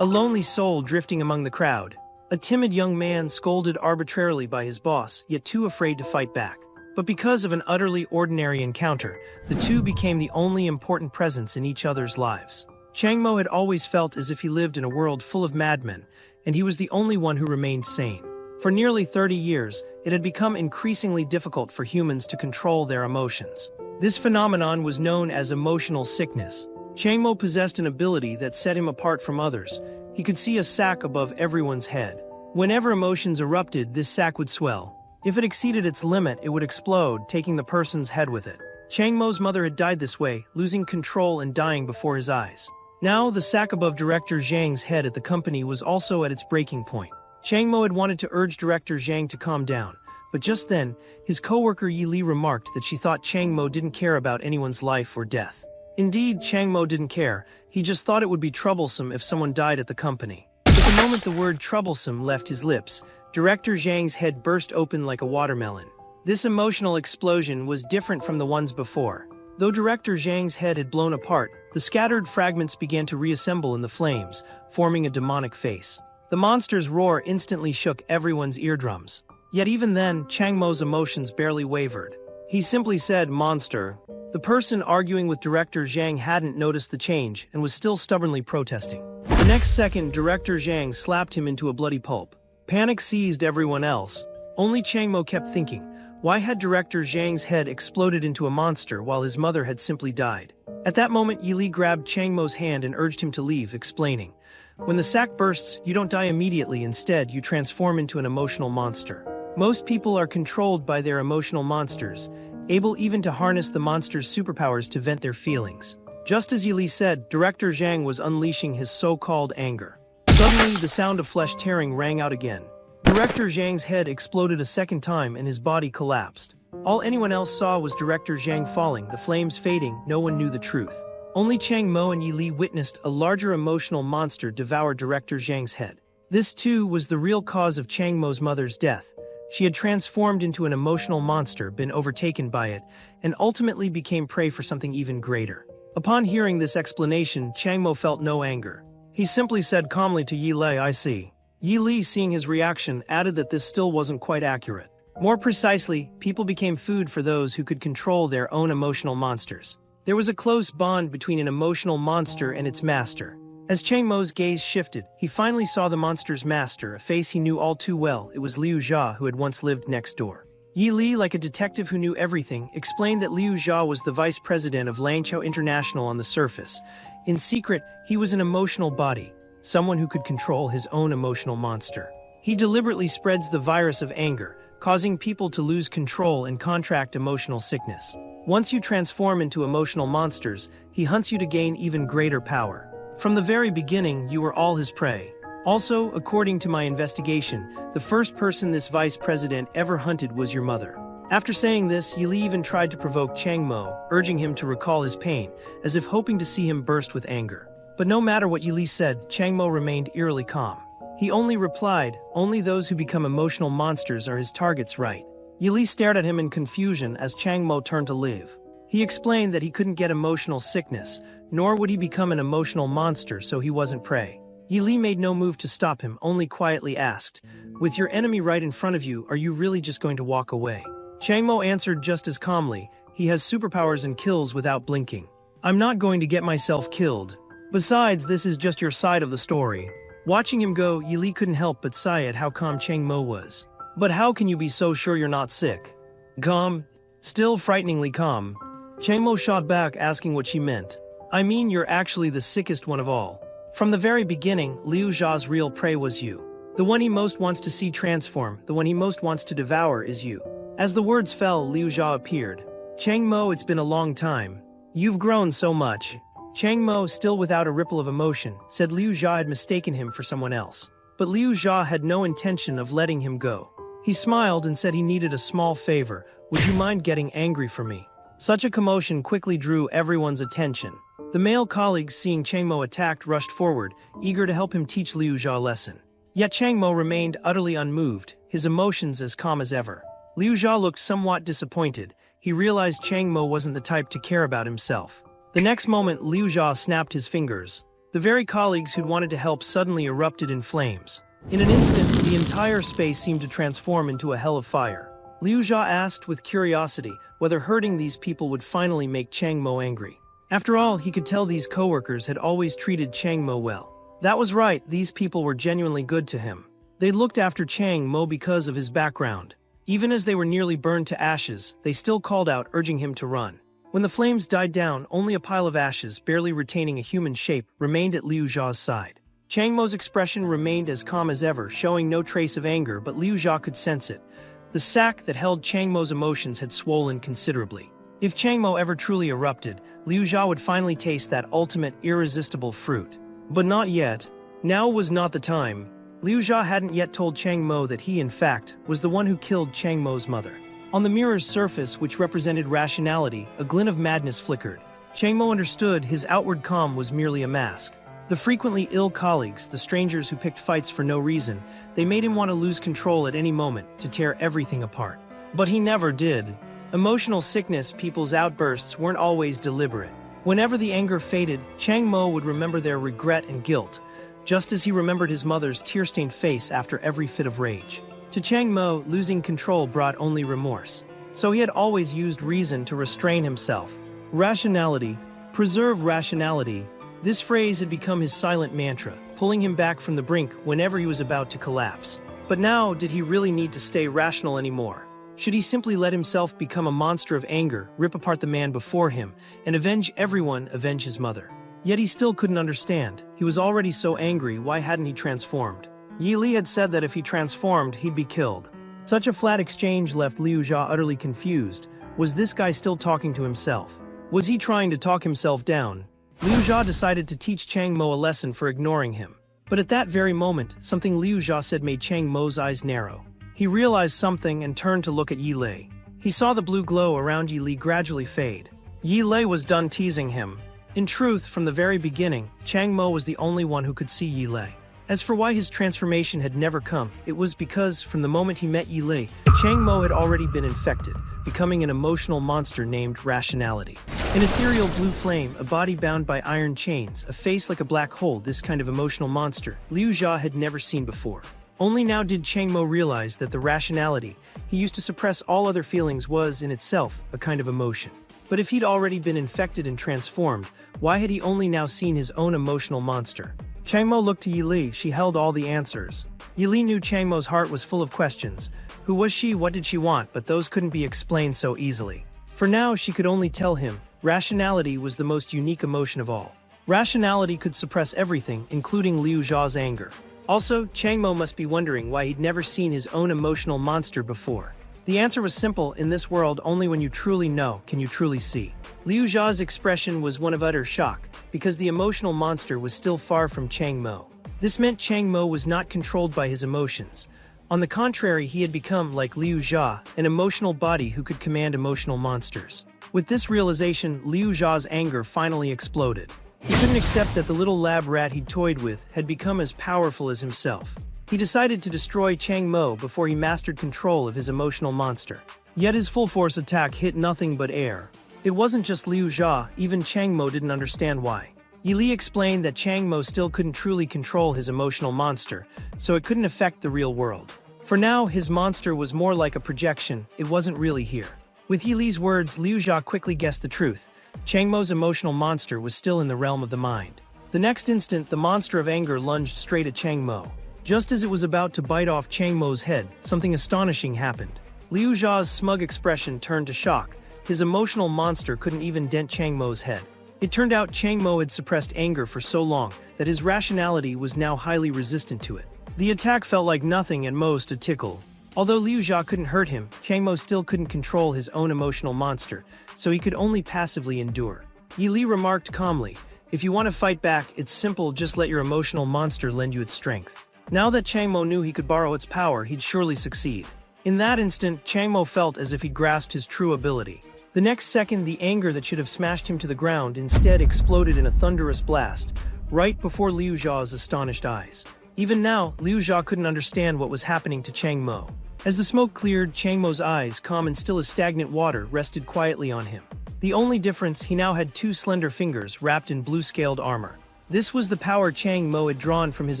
A lonely soul drifting among the crowd. A timid young man scolded arbitrarily by his boss, yet too afraid to fight back. But because of an utterly ordinary encounter, the two became the only important presence in each other's lives. Changmo had always felt as if he lived in a world full of madmen, and he was the only one who remained sane. For nearly 30 years, it had become increasingly difficult for humans to control their emotions. This phenomenon was known as emotional sickness. Changmo possessed an ability that set him apart from others. He could see a sack above everyone's head. Whenever emotions erupted, this sack would swell. If it exceeded its limit, it would explode, taking the person's head with it. Changmo's mother had died this way, losing control and dying before his eyes. Now, the sack above Director Zhang's head at the company was also at its breaking point. Changmo had wanted to urge Director Zhang to calm down, but just then, his co-worker Yi Li remarked that she thought Changmo didn't care about anyone's life or death. Indeed, Changmo didn't care. He just thought it would be troublesome if someone died at the company. But the moment the word troublesome left his lips, Director Zhang's head burst open like a watermelon. This emotional explosion was different from the ones before. Though Director Zhang's head had blown apart, the scattered fragments began to reassemble in the flames, forming a demonic face. The monster's roar instantly shook everyone's eardrums. Yet even then, Changmo's emotions barely wavered. He simply said, "Monster." The person arguing with Director Zhang hadn't noticed the change and was still stubbornly protesting. The next second, Director Zhang slapped him into a bloody pulp. Panic seized everyone else. Only Changmo kept thinking, why had Director Zhang's head exploded into a monster while his mother had simply died? At that moment, Yi Li grabbed Changmo's hand and urged him to leave, explaining, "When the sack bursts, you don't die immediately. Instead, you transform into an emotional monster. Most people are controlled by their emotional monsters, able even to harness the monster's superpowers to vent their feelings." Just as Yi Li said, Director Zhang was unleashing his so-called anger. Suddenly, the sound of flesh tearing rang out again. Director Zhang's head exploded a second time and his body collapsed. All anyone else saw was Director Zhang falling, the flames fading. No one knew the truth. Only Changmo and Yi Li witnessed a larger emotional monster devour Director Zhang's head. This too was the real cause of Changmo's mother's death. She had transformed into an emotional monster, been overtaken by it, and ultimately became prey for something even greater. Upon hearing this explanation, Changmo felt no anger. He simply said calmly to Yi Li, "I see." Yi Li, seeing his reaction, added that this still wasn't quite accurate. More precisely, people became food for those who could control their own emotional monsters. There was a close bond between an emotional monster and its master. As Changmo's gaze shifted, he finally saw the monster's master, a face he knew all too well. It was Liu Jia, who had once lived next door. Yi Li, like a detective who knew everything, explained that Liu Jia was the vice president of Langchao International on the surface. In secret, he was an emotional body, someone who could control his own emotional monster. He deliberately spreads the virus of anger, causing people to lose control and contract emotional sickness. Once you transform into emotional monsters, he hunts you to gain even greater power. From the very beginning, you were all his prey. Also, according to my investigation, the first person this vice president ever hunted was your mother. After saying this, Yi Li even tried to provoke Changmo, urging him to recall his pain, as if hoping to see him burst with anger. But no matter what Yi Li said, Changmo remained eerily calm. He only replied, "Only those who become emotional monsters are his targets, right?" Yi Li stared at him in confusion as Changmo turned to leave. He explained that he couldn't get emotional sickness, nor would he become an emotional monster, so he wasn't prey. Yi Li made no move to stop him, only quietly asked, "With your enemy right in front of you, are you really just going to walk away?" Changmo answered just as calmly, "He has superpowers and kills without blinking. I'm not going to get myself killed. Besides, this is just your side of the story." Watching him go, Yi Li couldn't help but sigh at how calm Changmo was. "But how can you be so sure you're not sick?" "Calm? Still frighteningly calm." Changmo shot back, asking what she meant. "I mean, you're actually the sickest one of all. From the very beginning, Liu Jia's real prey was you. The one he most wants to see transform, the one he most wants to devour is you." As the words fell, Liu Jia appeared. "Changmo, it's been a long time. You've grown so much." Changmo, still without a ripple of emotion, said Liu Jia had mistaken him for someone else. But Liu Jia had no intention of letting him go. He smiled and said he needed a small favor. "Would you mind getting angry for me?" Such a commotion quickly drew everyone's attention. The male colleagues, seeing Changmo attacked, rushed forward, eager to help him teach Liu Jia a lesson. Yet Changmo remained utterly unmoved, his emotions as calm as ever. Liu Jia looked somewhat disappointed. He realized Changmo wasn't the type to care about himself. The next moment, Liu Jia snapped his fingers. The very colleagues who'd wanted to help suddenly erupted in flames. In an instant, the entire space seemed to transform into a hell of fire. Liu Jia asked with curiosity whether hurting these people would finally make Chang Mo angry. After all, he could tell these coworkers had always treated Chang Mo well. That was right, these people were genuinely good to him. They looked after Chang Mo because of his background. Even as they were nearly burned to ashes, they still called out, urging him to run. When the flames died down, only a pile of ashes, barely retaining a human shape, remained at Liu Jia's side. Chang Mo's expression remained as calm as ever, showing no trace of anger, but Liu Jia could sense it. The sack that held Chang Mo's emotions had swollen considerably. If Chang Mo ever truly erupted, Liu Jia would finally taste that ultimate, irresistible fruit. But not yet. Now was not the time. Liu Jia hadn't yet told Chang Mo that he, in fact, was the one who killed Chang Mo's mother. On the mirror's surface, which represented rationality, a glint of madness flickered. Chang Mo understood his outward calm was merely a mask. The frequently ill colleagues, the strangers who picked fights for no reason, they made him want to lose control at any moment, to tear everything apart. But he never did. Emotional sickness, people's outbursts weren't always deliberate. Whenever the anger faded, Chang Mo would remember their regret and guilt, just as he remembered his mother's tear-stained face after every fit of rage. To Chang Mo, losing control brought only remorse. So he had always used reason to restrain himself. Rationality. Preserve rationality. This phrase had become his silent mantra, pulling him back from the brink whenever he was about to collapse. But now, did he really need to stay rational anymore? Should he simply let himself become a monster of anger, rip apart the man before him, and avenge everyone, avenge his mother? Yet he still couldn't understand. He was already so angry, why hadn't he transformed? Yi Li had said that if he transformed, he'd be killed. Such a flat exchange left Liu Jia utterly confused. Was this guy still talking to himself? Was he trying to talk himself down? Liu Jia decided to teach Chang Mo a lesson for ignoring him. But at that very moment, something Liu Jia said made Chang Mo's eyes narrow. He realized something and turned to look at Yi Li. He saw the blue glow around Yi Li gradually fade. Yi Li was done teasing him. In truth, from the very beginning, Chang Mo was the only one who could see Yi Li. As for why his transformation had never come, it was because, from the moment he met Yi Li, Chang Mo had already been infected, becoming an emotional monster named Rationality. An ethereal blue flame, a body bound by iron chains, a face like a black hole, this kind of emotional monster, Liu Jia had never seen before. Only now did Chang Mo realize that the rationality he used to suppress all other feelings was, in itself, a kind of emotion. But if he'd already been infected and transformed, why had he only now seen his own emotional monster? Chang Mo looked to Yi Li. She held all the answers. Yi Li knew Chang Mo's heart was full of questions. Who was she? What did she want? But those couldn't be explained so easily. For now, she could only tell him, rationality was the most unique emotion of all. Rationality could suppress everything, including Liu Jia's anger. Also, Chang Mo must be wondering why he'd never seen his own emotional monster before. The answer was simple: in this world, only when you truly know can you truly see. Liu Jia's expression was one of utter shock, because the emotional monster was still far from Chang Mo. This meant Chang Mo was not controlled by his emotions. On the contrary, he had become, like Liu Jia, an emotional body who could command emotional monsters. With this realization, Liu Jia's anger finally exploded. He couldn't accept that the little lab rat he'd toyed with had become as powerful as himself. He decided to destroy Chang Mo before he mastered control of his emotional monster. Yet his full-force attack hit nothing but air. It wasn't just Liu Jia, even Chang Mo didn't understand why. Yi Li explained that Chang Mo still couldn't truly control his emotional monster, so it couldn't affect the real world. For now, his monster was more like a projection, it wasn't really here. With Yi Li's words, Liu Jia quickly guessed the truth. Chang Mo's emotional monster was still in the realm of the mind. The next instant, the monster of anger lunged straight at Chang Mo. Just as it was about to bite off Chang Mo's head, something astonishing happened. Liu Jia's smug expression turned to shock. His emotional monster couldn't even dent Chang Mo's head. It turned out Chang Mo had suppressed anger for so long that his rationality was now highly resistant to it. The attack felt like nothing, at most a tickle. Although Liu Jia couldn't hurt him, Chang Mo still couldn't control his own emotional monster, so he could only passively endure. Yi Li remarked calmly, "If you want to fight back, it's simple, just let your emotional monster lend you its strength." Now that Chang Mo knew he could borrow its power, he'd surely succeed. In that instant, Chang Mo felt as if he'd grasped his true ability. The next second, the anger that should have smashed him to the ground instead exploded in a thunderous blast, right before Liu Jia's astonished eyes. Even now, Liu Jia couldn't understand what was happening to Chang Mo. As the smoke cleared, Chang Mo's eyes, calm and still as stagnant water, rested quietly on him. The only difference, he now had two slender fingers wrapped in blue-scaled armor. This was the power Chang Mo had drawn from his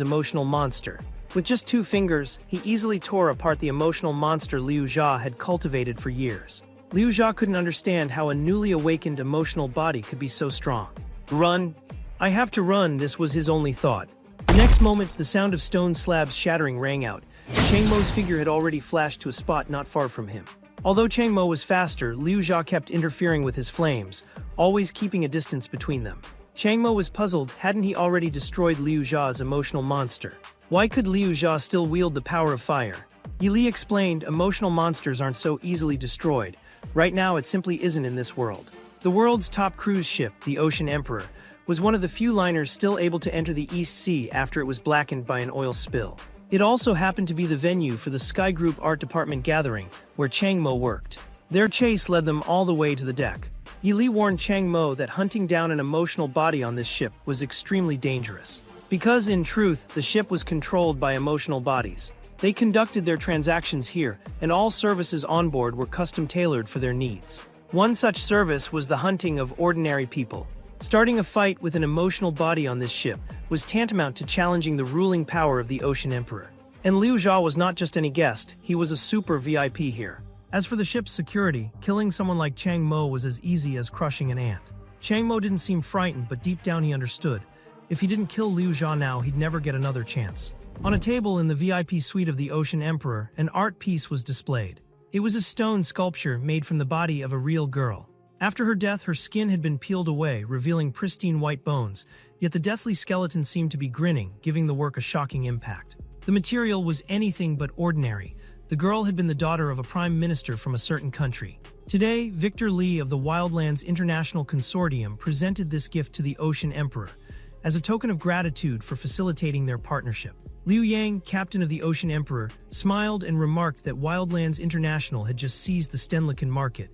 emotional monster. With just 2 fingers, he easily tore apart the emotional monster Liu Jia had cultivated for years. Liu Jia couldn't understand how a newly awakened emotional body could be so strong. Run! I have to run, this was his only thought. The next moment, the sound of stone slabs shattering rang out. Chang Mo's figure had already flashed to a spot not far from him. Although Chang Mo was faster, Liu Jia kept interfering with his flames, always keeping a distance between them. Chang Mo was puzzled, hadn't he already destroyed Liu Jia's emotional monster? Why could Liu Jia still wield the power of fire? Yi Li explained, emotional monsters aren't so easily destroyed. Right now it simply isn't in this world. The world's top cruise ship, the Ocean Emperor, was one of the few liners still able to enter the East Sea after it was blackened by an oil spill. It also happened to be the venue for the Sky Group Art Department gathering, where Chang Mo worked. Their chase led them all the way to the deck. Yi Li warned Chang Mo that hunting down an emotional body on this ship was extremely dangerous. Because, in truth, the ship was controlled by emotional bodies. They conducted their transactions here, and all services on board were custom-tailored for their needs. One such service was the hunting of ordinary people. Starting a fight with an emotional body on this ship was tantamount to challenging the ruling power of the Ocean Emperor. And Liu Jia was not just any guest, he was a super VIP here. As for the ship's security, killing someone like Chang Mo was as easy as crushing an ant. Chang Mo didn't seem frightened, but deep down he understood. If he didn't kill Liu Jia now, he'd never get another chance. On a table in the VIP suite of the Ocean Emperor, an art piece was displayed. It was a stone sculpture made from the body of a real girl. After her death, her skin had been peeled away, revealing pristine white bones, yet the deathly skeleton seemed to be grinning, giving the work a shocking impact. The material was anything but ordinary. The girl had been the daughter of a prime minister from a certain country. Today, Victor Li of the Wildlands International Consortium presented this gift to the Ocean Emperor, as a token of gratitude for facilitating their partnership. Liu Yang, captain of the Ocean Emperor, smiled and remarked that Wildlands International had just seized the Stenlican market,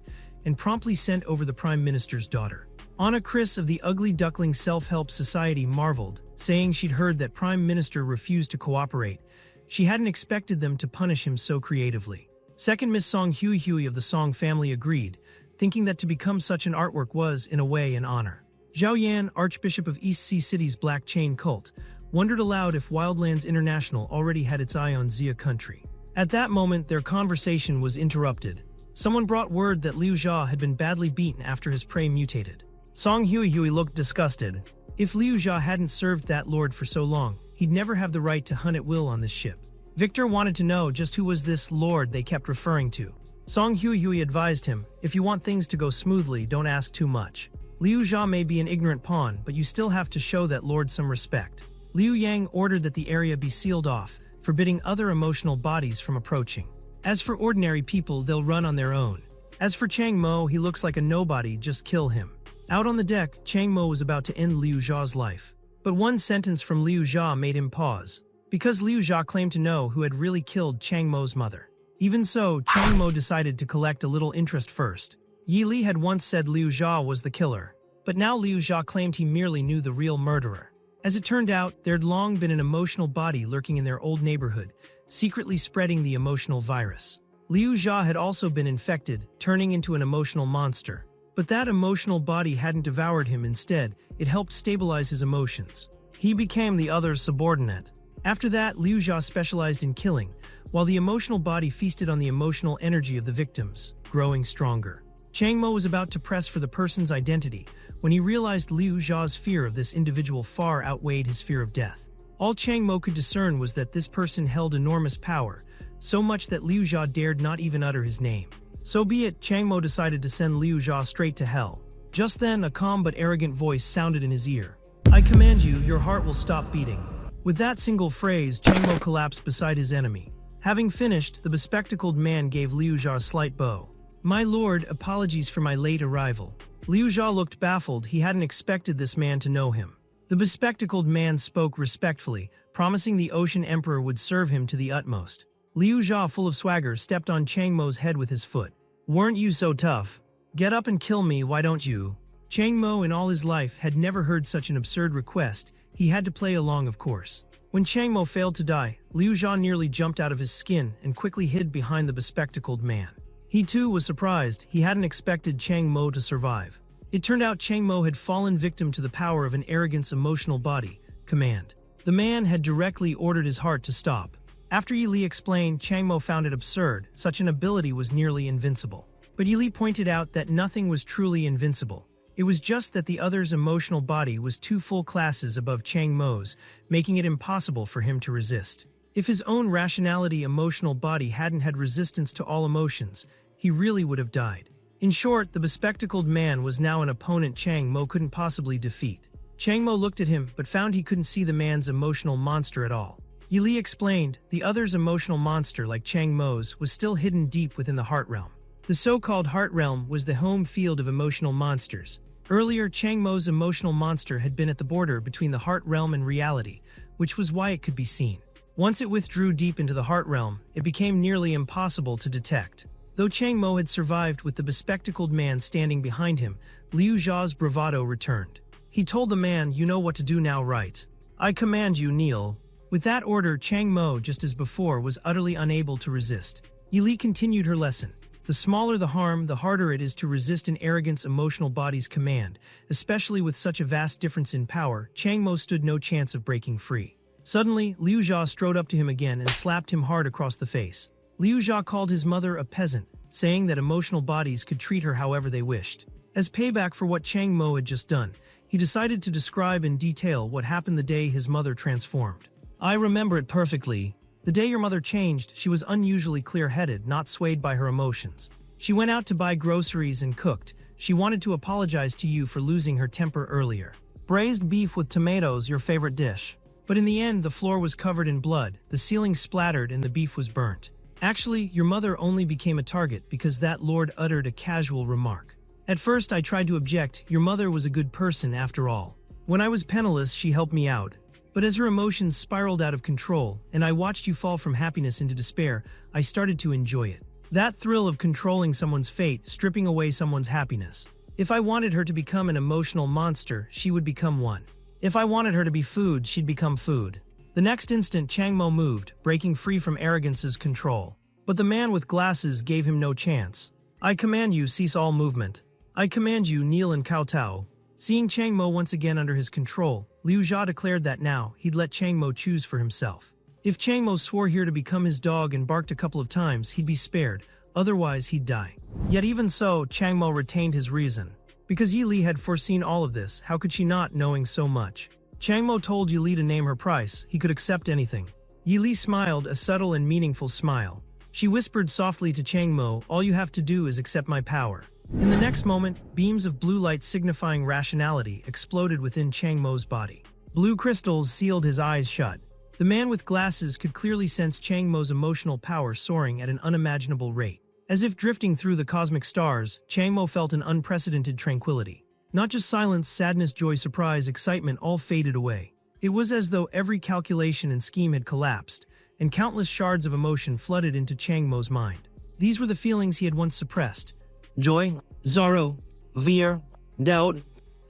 and promptly sent over the Prime Minister's daughter. Anna Chris of the Ugly Duckling Self-Help Society marveled, saying she'd heard that Prime Minister refused to cooperate. She hadn't expected them to punish him so creatively. Second Miss Song Hui of the Song family agreed, thinking that to become such an artwork was, in a way, an honor. Zhao Yan, Archbishop of East Sea City's Black Chain Cult, wondered aloud if Wildlands International already had its eye on Xia country. At that moment, their conversation was interrupted. Someone brought word that Liu Jia had been badly beaten after his prey mutated. Song Hui looked disgusted. If Liu Jia hadn't served that lord for so long, he'd never have the right to hunt at will on this ship. Victor wanted to know just who was this lord they kept referring to. Song Hui advised him, if you want things to go smoothly, don't ask too much. Liu Jia may be an ignorant pawn, but you still have to show that lord some respect. Liu Yang ordered that the area be sealed off, forbidding other emotional bodies from approaching. As for ordinary people, they'll run on their own. As for Chang Mo, he looks like a nobody, just kill him. Out on the deck, Chang Mo was about to end Liu Jia's life. But one sentence from Liu Jia made him pause. Because Liu Jia claimed to know who had really killed Chang Mo's mother. Even so, Chang Mo decided to collect a little interest first. Yi Li had once said Liu Jia was the killer. But now Liu Jia claimed he merely knew the real murderer. As it turned out, there'd long been an emotional body lurking in their old neighborhood, secretly spreading the emotional virus. Liu Jia had also been infected, turning into an emotional monster. But that emotional body hadn't devoured him. Instead, it helped stabilize his emotions. He became the other's subordinate. After that, Liu Jia specialized in killing, while the emotional body feasted on the emotional energy of the victims, growing stronger. Chang Mo was about to press for the person's identity when he realized Liu Jia's fear of this individual far outweighed his fear of death. All Chang Mo could discern was that this person held enormous power, so much that Liu Jia dared not even utter his name. So be it, Chang Mo decided to send Liu Jia straight to hell. Just then, a calm but arrogant voice sounded in his ear. I command you, your heart will stop beating. With that single phrase, Chang Mo collapsed beside his enemy. Having finished, the bespectacled man gave Liu Jia a slight bow. My lord, apologies for my late arrival. Liu Jia looked baffled. He hadn't expected this man to know him. The bespectacled man spoke respectfully, promising the Ocean Emperor would serve him to the utmost. Liu Jia, full of swagger, stepped on Chang Mo's head with his foot. Weren't you so tough? Get up and kill me, why don't you? Chang Mo in all his life had never heard such an absurd request. He had to play along, of course. When Chang Mo failed to die, Liu Jia nearly jumped out of his skin and quickly hid behind the bespectacled man. He too was surprised. He hadn't expected Chang Mo to survive. It turned out Chang Mo had fallen victim to the power of an arrogant's emotional body, command. The man had directly ordered his heart to stop. After Yi Li explained, Chang Mo found it absurd. Such an ability was nearly invincible. But Yi Li pointed out that nothing was truly invincible. It was just that the other's emotional body was 2 full classes above Chang Mo's, making it impossible for him to resist. If his own rationality emotional body hadn't had resistance to all emotions, he really would have died. In short, the bespectacled man was now an opponent Chang Mo couldn't possibly defeat. Chang Mo looked at him but found he couldn't see the man's emotional monster at all. Yi Li explained, the other's emotional monster, like Chang Mo's, was still hidden deep within the heart realm. The so-called heart realm was the home field of emotional monsters. Earlier, Chang Mo's emotional monster had been at the border between the heart realm and reality, which was why it could be seen. Once it withdrew deep into the heart realm, it became nearly impossible to detect. Though Chang Mo had survived with the bespectacled man standing behind him, Liu Zha's bravado returned. He told the man, "You know what to do now, right? I command you, kneel." With that order, Chang Mo, just as before, was utterly unable to resist. Yi Li continued her lesson. The smaller the harm, the harder it is to resist an arrogant's emotional body's command, especially with such a vast difference in power. Chang Mo stood no chance of breaking free. Suddenly, Liu Zha strode up to him again and slapped him hard across the face. Liu Zha called his mother a peasant, saying that emotional bodies could treat her however they wished. As payback for what Chang Mo had just done, he decided to describe in detail what happened the day his mother transformed. "I remember it perfectly. The day your mother changed, she was unusually clear-headed, not swayed by her emotions. She went out to buy groceries and cooked. She wanted to apologize to you for losing her temper earlier. Braised beef with tomatoes, your favorite dish. But in the end, the floor was covered in blood, the ceiling splattered, and the beef was burnt. Actually, your mother only became a target because that lord uttered a casual remark. At first, I tried to object. Your mother was a good person after all. When I was penniless, she helped me out. But as her emotions spiraled out of control, and I watched you fall from happiness into despair, I started to enjoy it. That thrill of controlling someone's fate, stripping away someone's happiness. If I wanted her to become an emotional monster, she would become one. If I wanted her to be food, she'd become food." The next instant, Chang Mo moved, breaking free from arrogance's control. But the man with glasses gave him no chance. "I command you, cease all movement. I command you, kneel and kowtow." Seeing Chang Mo once again under his control, Liu Zha declared that now, he'd let Chang Mo choose for himself. If Chang Mo swore here to become his dog and barked a couple of times, he'd be spared, otherwise he'd die. Yet even so, Chang Mo retained his reason. Because Yi Li had foreseen all of this, how could she not, knowing so much? Chang Mo told Yi Li to name her price, he could accept anything. Yi Li smiled, a subtle and meaningful smile. She whispered softly to Chang Mo, "All you have to do is accept my power." In the next moment, beams of blue light signifying rationality exploded within Chang Mo's body. Blue crystals sealed his eyes shut. The man with glasses could clearly sense Chang Mo's emotional power soaring at an unimaginable rate. As if drifting through the cosmic stars, Chang Mo felt an unprecedented tranquility. Not just silence, sadness, joy, surprise, excitement all faded away. It was as though every calculation and scheme had collapsed, and countless shards of emotion flooded into Chang Mo's mind. These were the feelings he had once suppressed. Joy, sorrow, fear, doubt,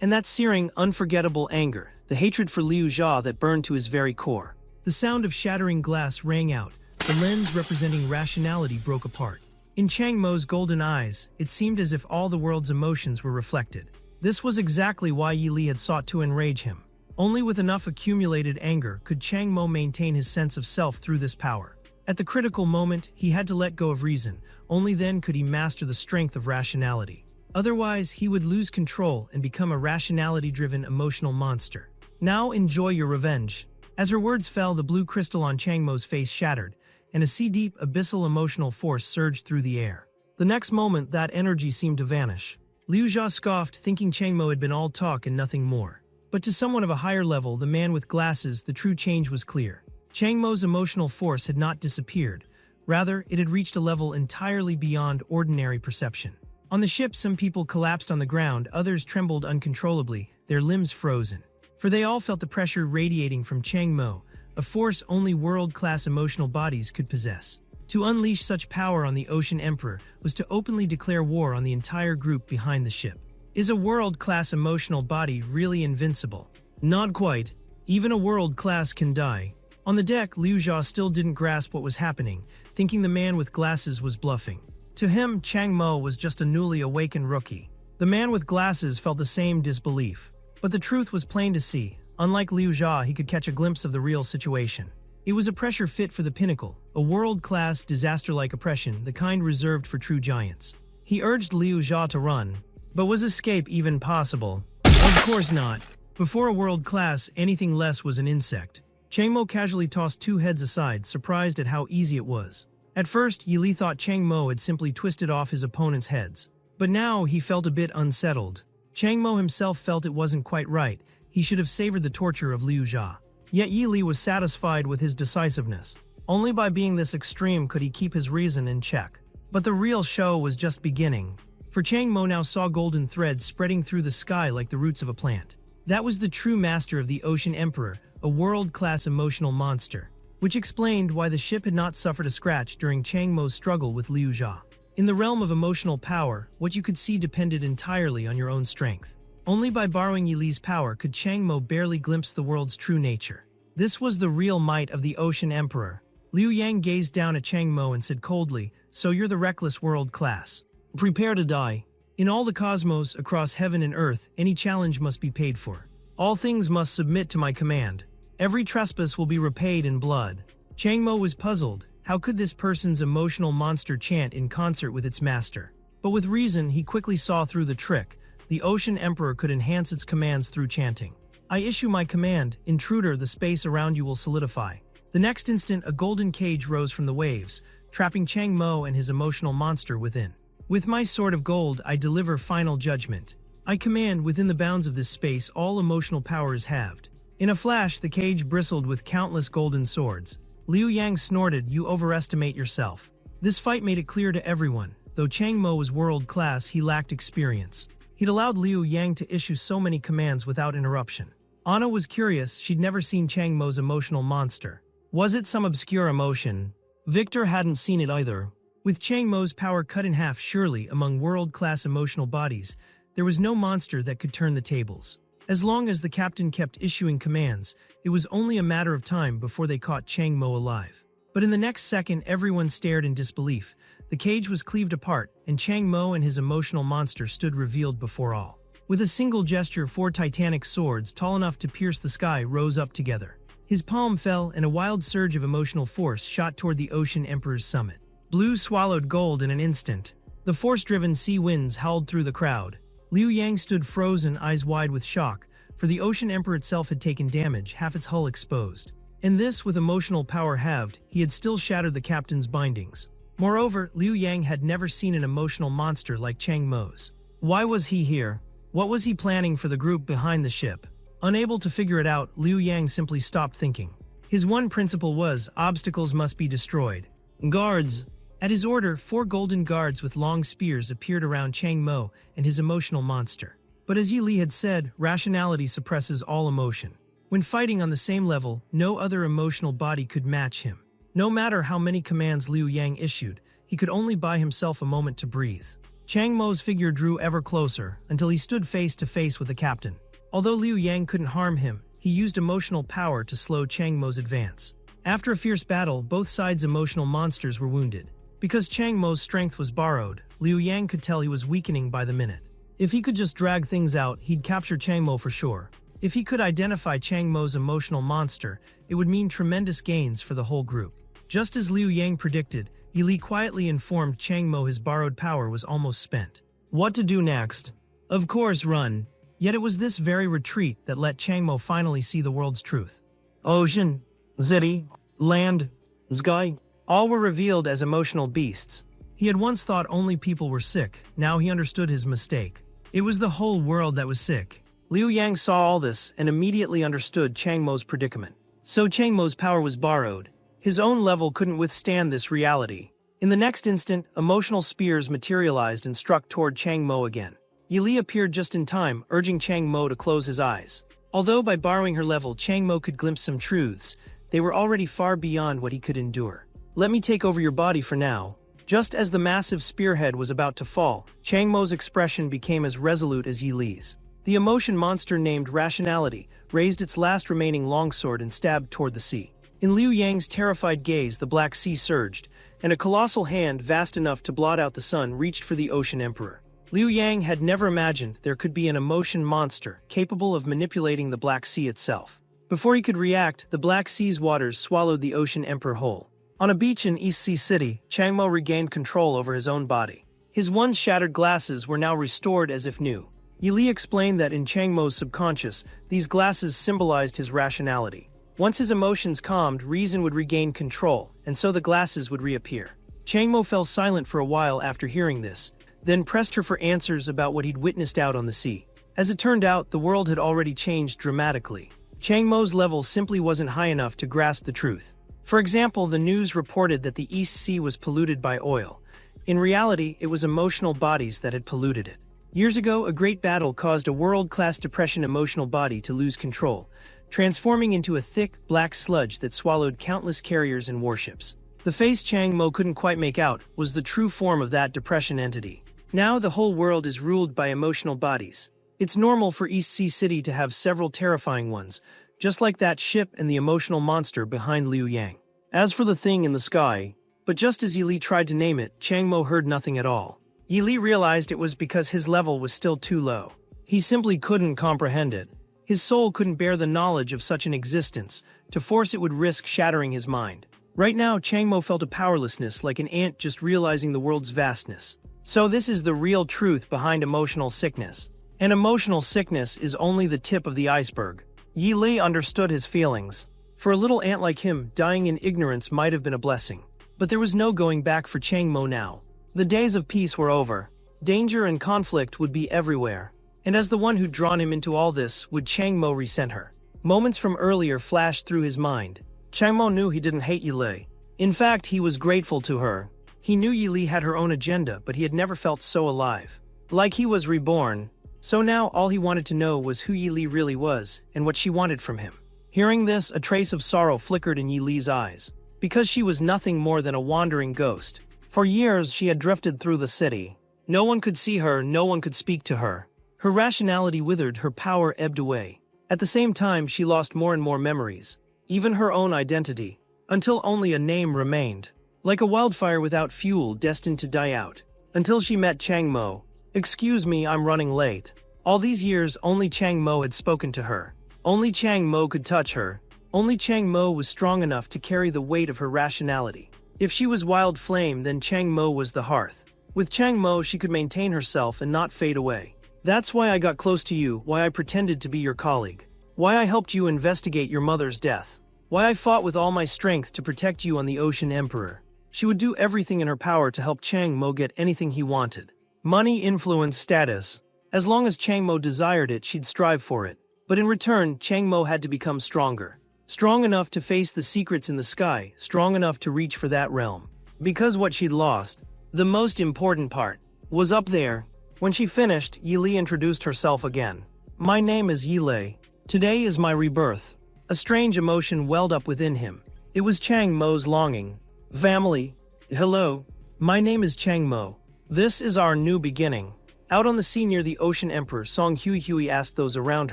and that searing, unforgettable anger, the hatred for Liu Zha that burned to his very core. The sound of shattering glass rang out. The lens representing rationality broke apart. In Chang Mo's golden eyes, it seemed as if all the world's emotions were reflected. This was exactly why Yi Li had sought to enrage him. Only with enough accumulated anger could Chang Mo maintain his sense of self through this power. At the critical moment, he had to let go of reason. Only then could he master the strength of rationality. Otherwise, he would lose control and become a rationality-driven emotional monster. "Now enjoy your revenge." As her words fell, the blue crystal on Chang Mo's face shattered, and a sea-deep, abyssal emotional force surged through the air. The next moment, that energy seemed to vanish. Liu Zha scoffed, thinking Chang Mo had been all talk and nothing more. But to someone of a higher level, the man with glasses, the true change was clear. Chang Mo's emotional force had not disappeared. Rather, it had reached a level entirely beyond ordinary perception. On the ship, some people collapsed on the ground, others trembled uncontrollably, their limbs frozen. For they all felt the pressure radiating from Chang Mo, a force only world-class emotional bodies could possess. To unleash such power on the Ocean Emperor was to openly declare war on the entire group behind the ship. Is a world-class emotional body really invincible? Not quite. Even a world-class can die. On the deck, Liu Zha still didn't grasp what was happening, thinking the man with glasses was bluffing. To him, Chang Mo was just a newly awakened rookie. The man with glasses felt the same disbelief. But the truth was plain to see. Unlike Liu Jia, he could catch a glimpse of the real situation. It was a pressure fit for the pinnacle, a world-class, disaster-like oppression, the kind reserved for true giants. He urged Liu Jia to run. But was escape even possible? Of course not. Before a world-class, anything less was an insect. Chang Mo casually tossed two heads aside, surprised at how easy it was. At first, Yi Li thought Chang Mo had simply twisted off his opponent's heads. But now he felt a bit unsettled. Chang Mo himself felt it wasn't quite right. He should have savored the torture of Liu Jia. Yet Yi Li was satisfied with his decisiveness. Only by being this extreme could he keep his reason in check. But the real show was just beginning. For Chang Mo now saw golden threads spreading through the sky like the roots of a plant. That was the true master of the Ocean Emperor, a world-class emotional monster. Which explained why the ship had not suffered a scratch during Chang Mo's struggle with Liu Jia. In the realm of emotional power, what you could see depended entirely on your own strength. Only by borrowing Yi Li's power could Chang Mo barely glimpse the world's true nature. This was the real might of the Ocean Emperor. Liu Yang gazed down at Chang Mo and said coldly, "So you're the reckless world class. Prepare to die. In all the cosmos, across heaven and earth, any challenge must be paid for. All things must submit to my command. Every trespass will be repaid in blood." Chang Mo was puzzled. How could this person's emotional monster chant in concert with its master? But with reason, he quickly saw through the trick. The Ocean Emperor could enhance its commands through chanting. "I issue my command, intruder, the space around you will solidify." The next instant, a golden cage rose from the waves, trapping Chang Mo and his emotional monster within. "With my sword of gold, I deliver final judgment. I command, within the bounds of this space, all emotional power is halved." In a flash, the cage bristled with countless golden swords. Liu Yang snorted, "You overestimate yourself." This fight made it clear to everyone. Though Chang Mo was world-class, he lacked experience. He'd allowed Liu Yang to issue so many commands without interruption. Anna was curious. She'd never seen Chang Mo's emotional monster. Was it some obscure emotion? Victor hadn't seen it either. With Chang Mo's power cut in half, surely, among world-class emotional bodies, there was no monster that could turn the tables. As long as the captain kept issuing commands, it was only a matter of time before they caught Chang Mo alive. But in the next second, everyone stared in disbelief. The cage was cleaved apart, and Chang Mo and his emotional monster stood revealed before all. With a single gesture, 4 titanic swords, tall enough to pierce the sky, rose up together. His palm fell, and a wild surge of emotional force shot toward the Ocean Emperor's summit. Blue swallowed gold in an instant. The force-driven sea winds howled through the crowd. Liu Yang stood frozen, eyes wide with shock, for the Ocean Emperor itself had taken damage, half its hull exposed. And this, with emotional power halved, he had still shattered the captain's bindings. Moreover, Liu Yang had never seen an emotional monster like Chang Mo's. Why was he here? What was he planning for the group behind the ship? Unable to figure it out, Liu Yang simply stopped thinking. His one principle was, obstacles must be destroyed. Guards! At his order, 4 golden guards with long spears appeared around Chang Mo and his emotional monster. But as Yi Li had said, rationality suppresses all emotion. When fighting on the same level, no other emotional body could match him. No matter how many commands Liu Yang issued, he could only buy himself a moment to breathe. Chang Mo's figure drew ever closer, until he stood face to face with the captain. Although Liu Yang couldn't harm him, he used emotional power to slow Chang Mo's advance. After a fierce battle, both sides' emotional monsters were wounded. Because Chang Mo's strength was borrowed, Liu Yang could tell he was weakening by the minute. If he could just drag things out, he'd capture Chang Mo for sure. If he could identify Chang Mo's emotional monster, it would mean tremendous gains for the whole group. Just as Liu Yang predicted, Yi Li quietly informed Chang Mo his borrowed power was almost spent. What to do next? Of course, run. Yet it was this very retreat that let Chang Mo finally see the world's truth. Ocean, city, land, sky, all were revealed as emotional beasts. He had once thought only people were sick, now he understood his mistake. It was the whole world that was sick. Liu Yang saw all this and immediately understood Chang Mo's predicament. So Chang Mo's power was borrowed. His own level couldn't withstand this reality. In the next instant, emotional spears materialized and struck toward Chang Mo again. Yi Li appeared just in time, urging Chang Mo to close his eyes. Although by borrowing her level, Chang Mo could glimpse some truths, they were already far beyond what he could endure. "Let me take over your body for now." Just as the massive spearhead was about to fall, Chang Mo's expression became as resolute as Yi Li's. The emotion monster named Rationality raised its last remaining longsword and stabbed toward the sea. In Liu Yang's terrified gaze, the Black Sea surged, and a colossal hand vast enough to blot out the sun reached for the Ocean Emperor. Liu Yang had never imagined there could be an emotion monster capable of manipulating the Black Sea itself. Before he could react, the Black Sea's waters swallowed the Ocean Emperor whole. On a beach in East Sea City, Changmo regained control over his own body. His once shattered glasses were now restored as if new. Yili explained that in Changmo's subconscious, these glasses symbolized his rationality. Once his emotions calmed, reason would regain control, and so the glasses would reappear. Changmo fell silent for a while after hearing this, then pressed her for answers about what he'd witnessed out on the sea. As it turned out, the world had already changed dramatically. Changmo's level simply wasn't high enough to grasp the truth. For example, the news reported that the East Sea was polluted by oil. In reality, it was emotional bodies that had polluted it. Years ago, a great battle caused a world-class depression emotional body to lose control, transforming into a thick, black sludge that swallowed countless carriers and warships. The face Changmo couldn't quite make out was the true form of that depression entity. Now the whole world is ruled by emotional bodies. It's normal for East Sea City to have several terrifying ones, just like that ship and the emotional monster behind Liu Yang. As for the thing in the sky, but just as Yili tried to name it, Changmo heard nothing at all. Yili realized it was because his level was still too low. He simply couldn't comprehend it. His soul couldn't bear the knowledge of such an existence. To force it would risk shattering his mind. Right now, Changmo felt a powerlessness like an ant just realizing the world's vastness. So this is the real truth behind emotional sickness. And emotional sickness is only the tip of the iceberg. Yi Li understood his feelings. For a little ant like him, dying in ignorance might have been a blessing. But there was no going back for Changmo now. The days of peace were over. Danger and conflict would be everywhere. And as the one who'd drawn him into all this, would Changmo resent her? Moments from earlier flashed through his mind. Changmo knew he didn't hate Yi Li. In fact, he was grateful to her. He knew Yi Li had her own agenda, but he had never felt so alive. Like he was reborn. So now all he wanted to know was who Yi Li really was, and what she wanted from him. Hearing this, a trace of sorrow flickered in Yi Li's eyes. Because she was nothing more than a wandering ghost. For years, she had drifted through the city. No one could see her, no one could speak to her. Her rationality withered, her power ebbed away. At the same time, she lost more and more memories. Even her own identity. Until only a name remained. Like a wildfire without fuel, destined to die out. Until she met Changmo. "Excuse me, I'm running late." All these years, only Changmo had spoken to her. Only Changmo could touch her. Only Changmo was strong enough to carry the weight of her rationality. If she was wild flame, then Changmo was the hearth. With Changmo, she could maintain herself and not fade away. That's why I got close to you, why I pretended to be your colleague. Why I helped you investigate your mother's death. Why I fought with all my strength to protect you on the Ocean Emperor. She would do everything in her power to help Changmo get anything he wanted. Money, influence, status. As long as Changmo desired it, she'd strive for it. But in return, Changmo had to become stronger. Strong enough to face the secrets in the sky, strong enough to reach for that realm. Because what she'd lost, the most important part, was up there. When she finished, Yi Li introduced herself again. "My name is Yi Li. Today is my rebirth." A strange emotion welled up within him. It was Changmo's longing. "Family. Hello. My name is Changmo. This is our new beginning." Out on the sea near the Ocean Emperor, Song Hui asked those around